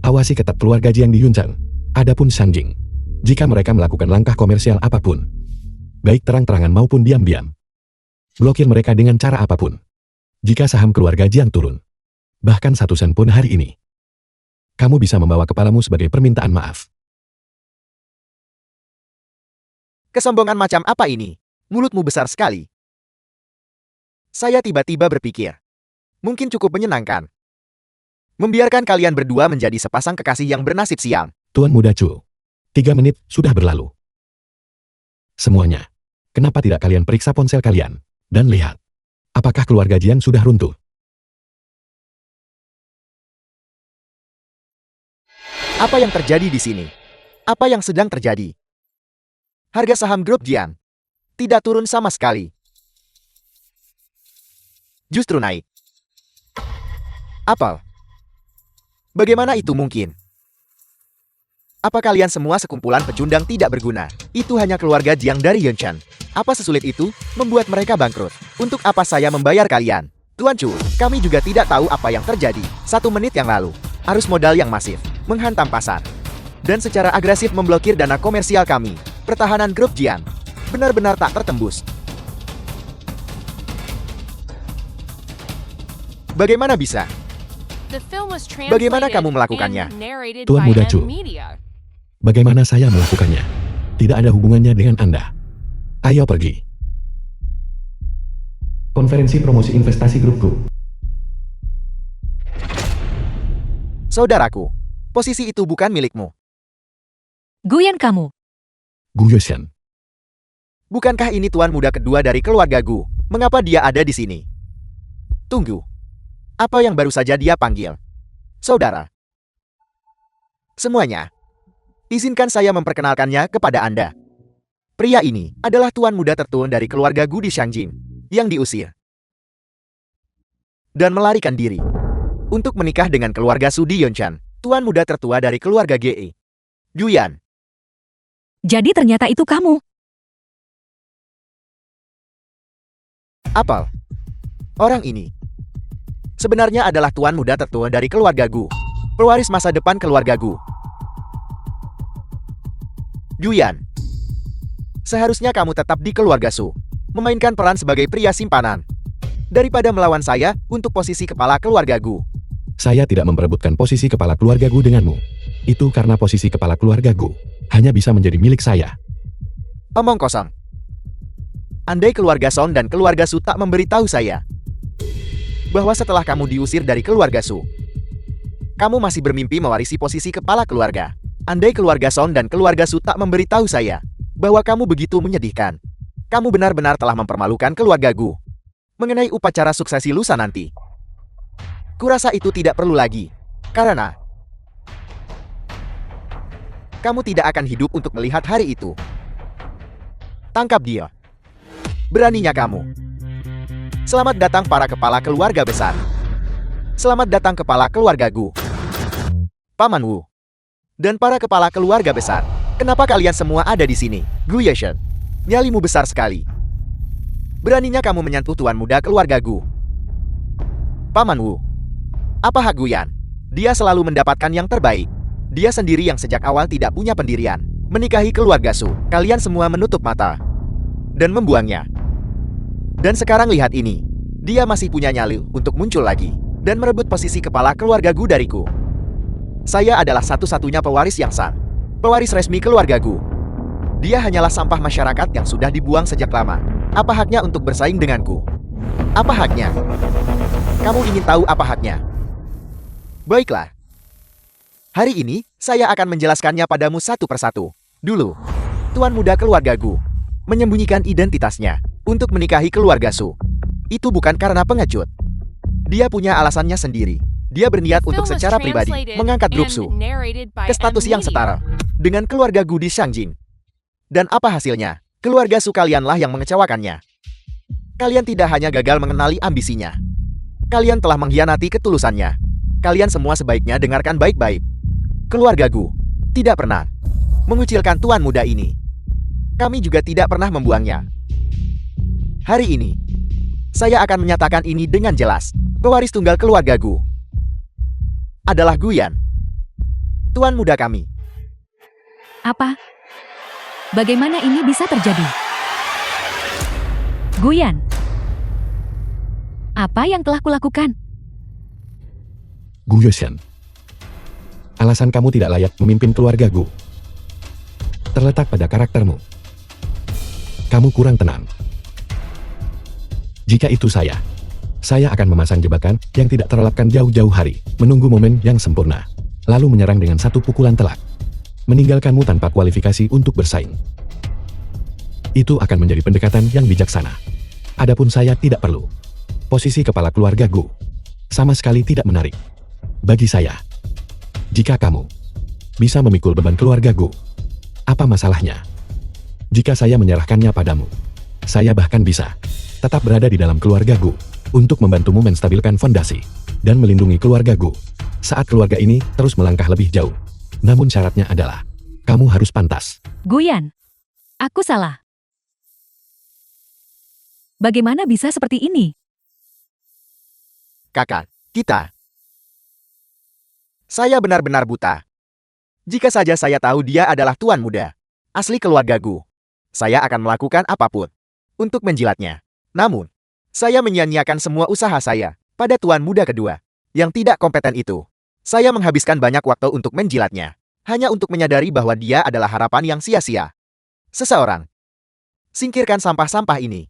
Awasi ketat keluarga Jiang di Yuncheng. Adapun Shangjing, jika mereka melakukan langkah komersial apapun, baik terang-terangan maupun diam-diam, blokir mereka dengan cara apapun. Jika saham keluarga Jiang turun, bahkan 1 sen pun hari ini, kamu bisa membawa kepalamu sebagai permintaan maaf. Kesombongan macam apa ini? Mulutmu besar sekali. Saya tiba-tiba berpikir, mungkin cukup menyenangkan membiarkan kalian berdua menjadi sepasang kekasih yang bernasib sial. Tuan Muda Chu, 3 menit sudah berlalu. Semuanya, kenapa tidak kalian periksa ponsel kalian, dan lihat, apakah keluarga Jiang sudah runtuh? Apa yang terjadi di sini? Apa yang sedang terjadi? Harga saham grup Jiang tidak turun sama sekali. Justru naik. Apa? Bagaimana itu mungkin? Apa kalian semua sekumpulan pecundang tidak berguna? Itu hanya keluarga Jiang dari Yuncheng. Apa sesulit itu membuat mereka bangkrut? Untuk apa saya membayar kalian? Tuan Chu, kami juga tidak tahu apa yang terjadi. 1 menit yang lalu, arus modal yang masif menghantam pasar dan secara agresif memblokir dana komersial kami. Pertahanan grup Jiang benar-benar tak tertembus. Bagaimana bisa? Bagaimana kamu melakukannya? melakukannya? Tuan Muda Chu, bagaimana saya melakukannya? Tidak ada hubungannya dengan Anda. Ayo pergi. Konferensi promosi investasi grupku. Saudaraku, posisi itu bukan milikmu. Guyan kamu. Gu Yuxian, Bukankah ini tuan muda kedua dari keluarga Gu? Mengapa dia ada di sini? Tunggu. Apa yang baru saja dia panggil? Saudara. Semuanya. Izinkan saya memperkenalkannya kepada Anda. Pria ini adalah tuan muda tertua dari keluarga Gu di Shangjing yang diusir dan melarikan diri untuk menikah dengan keluarga Su di Yuncheng, tuan muda tertua dari keluarga Ge. Yuyan. Jadi ternyata itu kamu. Apel. Orang ini sebenarnya adalah tuan muda tertua dari keluarga Gu, pewaris masa depan keluarga Gu. Yuyan. Seharusnya kamu tetap di keluarga Su, memainkan peran sebagai pria simpanan, daripada melawan saya untuk posisi kepala keluarga Gu. saya tidak memperebutkan posisi kepala keluarga Gu denganmu. Itu karena posisi kepala keluarga Gu hanya bisa menjadi milik saya. Omong kosong. Andai keluarga Song dan keluarga Su tak memberitahu saya bahwa setelah kamu diusir dari keluarga Su, kamu masih bermimpi mewarisi posisi kepala keluarga. Andai keluarga Song dan keluarga Su tak memberitahu saya bahwa kamu begitu menyedihkan, kamu benar-benar telah mempermalukan keluarga Gu mengenai upacara suksesi lusa nanti. Kurasa itu tidak perlu lagi, karena kamu tidak akan hidup untuk melihat hari itu. Tangkap dia. Beraninya kamu. Selamat datang para kepala keluarga besar. Selamat datang kepala keluarga Gu, Paman Wu, dan para kepala keluarga besar. Kenapa kalian semua ada di sini? Gu Yeshen, nyalimu besar sekali. Beraninya kamu menyentuh tuan muda keluarga Gu, Paman Wu. Apa hak Guyan? Dia selalu mendapatkan yang terbaik. Dia sendiri yang sejak awal tidak punya pendirian menikahi keluarga Su. Kalian semua menutup mata dan membuangnya. Dan sekarang lihat ini. Dia masih punya nyali untuk muncul lagi dan merebut posisi kepala keluarga Gu dariku. Saya adalah satu-satunya pewaris yang sah. Pewaris resmi keluarga Gu. Dia hanyalah sampah masyarakat yang sudah dibuang sejak lama. Apa haknya untuk bersaing denganku? Apa haknya? Kamu ingin tahu apa haknya? Baiklah. Hari ini, saya akan menjelaskannya padamu satu persatu. Dulu, tuan muda keluarga Gu menyembunyikan identitasnya untuk menikahi keluarga Su. Itu bukan karena pengecut. Dia punya alasannya sendiri. Dia berniat untuk secara pribadi mengangkat grup Su ke status yang setara dengan keluarga Gu di Shangjing. Dan apa hasilnya? Keluarga Su kalianlah yang mengecewakannya. Kalian tidak hanya gagal mengenali ambisinya. Kalian telah mengkhianati ketulusannya. Kalian semua sebaiknya dengarkan baik-baik. Keluarga Gu tidak pernah mengucilkan tuan muda ini. Kami juga tidak pernah membuangnya. Hari ini, saya akan menyatakan ini dengan jelas. Pewaris tunggal keluarga Gu adalah Guyan, tuan muda kami. Apa? Bagaimana ini bisa terjadi? Guyan, apa yang telah kulakukan? Gu Yoshan, alasan kamu tidak layak memimpin keluarga Gu terletak pada karaktermu. Kamu kurang tenang. Jika itu saya akan memasang jebakan yang tidak terelakkan jauh-jauh hari, menunggu momen yang sempurna, lalu menyerang dengan satu pukulan telak, meninggalkanmu tanpa kualifikasi untuk bersaing. Itu akan menjadi pendekatan yang bijaksana. Adapun saya tidak perlu. Posisi kepala keluarga Gu sama sekali tidak menarik bagi saya. Jika kamu bisa memikul beban keluarga Gu, apa masalahnya? Jika saya menyerahkannya padamu, saya bahkan bisa tetap berada di dalam keluarga Gu untuk membantumu menstabilkan fondasi dan melindungi keluarga Gu saat keluarga ini terus melangkah lebih jauh. Namun syaratnya adalah kamu harus pantas. Guyan, aku salah. Bagaimana bisa seperti ini? Kakak, kita. Saya benar-benar buta. Jika saja saya tahu dia adalah tuan muda asli keluarga Gu, saya akan melakukan apapun untuk menjilatnya. Namun, saya menyia-nyiakan semua usaha saya pada tuan muda kedua yang tidak kompeten itu. Saya menghabiskan banyak waktu untuk menjilatnya, hanya untuk menyadari bahwa dia adalah harapan yang sia-sia. Seseorang, singkirkan sampah-sampah ini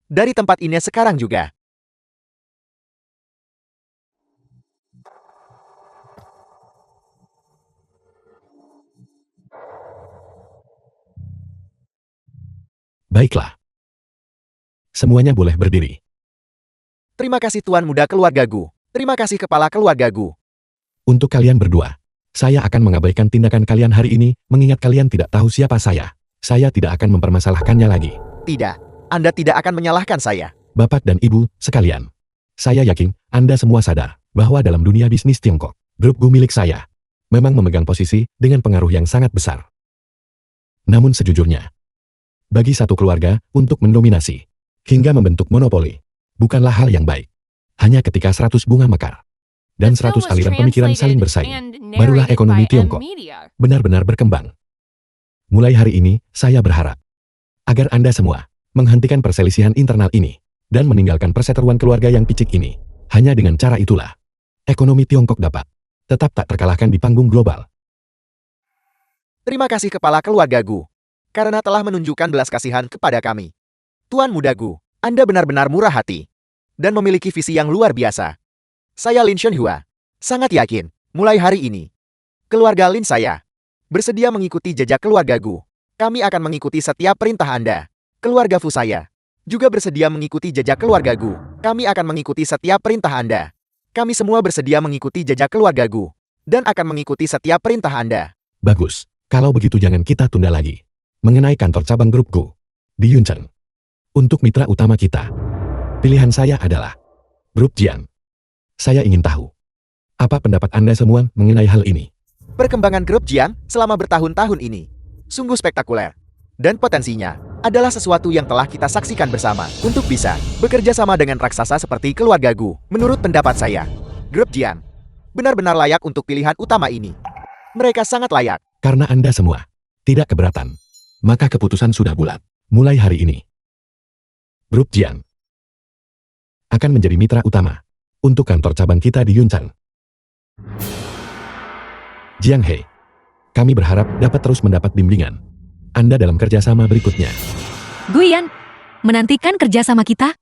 dari tempat ini sekarang juga. Baiklah. Semuanya boleh berdiri. Terima kasih tuan muda keluarga Gu. Terima kasih kepala keluarga Gu. Untuk kalian berdua, saya akan mengabaikan tindakan kalian hari ini, mengingat kalian tidak tahu siapa saya. Saya tidak akan mempermasalahkannya lagi. Tidak, Anda tidak akan menyalahkan saya. Bapak dan Ibu sekalian, saya yakin Anda semua sadar bahwa dalam dunia bisnis Tiongkok, grup Gu milik saya memang memegang posisi dengan pengaruh yang sangat besar. Namun sejujurnya, bagi satu keluarga untuk mendominasi hingga membentuk monopoli bukanlah hal yang baik. Hanya ketika 100 bunga mekar dan 100 aliran pemikiran saling bersaing, barulah ekonomi Tiongkok benar-benar berkembang. Mulai hari ini, saya berharap agar Anda semua menghentikan perselisihan internal ini dan meninggalkan perseteruan keluarga yang picik ini. Hanya dengan cara itulah ekonomi Tiongkok dapat tetap tak terkalahkan di panggung global. Terima kasih kepala keluarga Gu karena telah menunjukkan belas kasihan kepada kami. Tuan muda Gu, Anda benar-benar murah hati dan memiliki visi yang luar biasa. Saya Lin Shenhua, sangat yakin, mulai hari ini, keluarga Lin saya bersedia mengikuti jejak keluarga Gu. Kami akan mengikuti setiap perintah Anda. Keluarga Fu saya juga bersedia mengikuti jejak keluarga Gu. Kami akan mengikuti setiap perintah Anda. Kami semua bersedia mengikuti jejak keluarga Gu dan akan mengikuti setiap perintah Anda. Bagus, kalau begitu jangan kita tunda lagi. Mengenai kantor cabang grup Gu di Yuncheng. Untuk mitra utama kita, pilihan saya adalah grup Jian. Saya ingin tahu, apa pendapat Anda semua mengenai hal ini? Perkembangan grup Jian selama bertahun-tahun ini sungguh spektakuler, dan potensinya adalah sesuatu yang telah kita saksikan bersama untuk bisa bekerja sama dengan raksasa seperti keluarga Gu. Menurut pendapat saya, grup Jian benar-benar layak untuk pilihan utama ini. Mereka sangat layak. Karena Anda semua tidak keberatan, maka keputusan sudah bulat. Mulai hari ini, Grup Jian akan menjadi mitra utama untuk kantor cabang kita di Yunchang. Jiang He, kami berharap dapat terus mendapat bimbingan Anda dalam kerjasama berikutnya. Guiyan, menantikan kerjasama kita?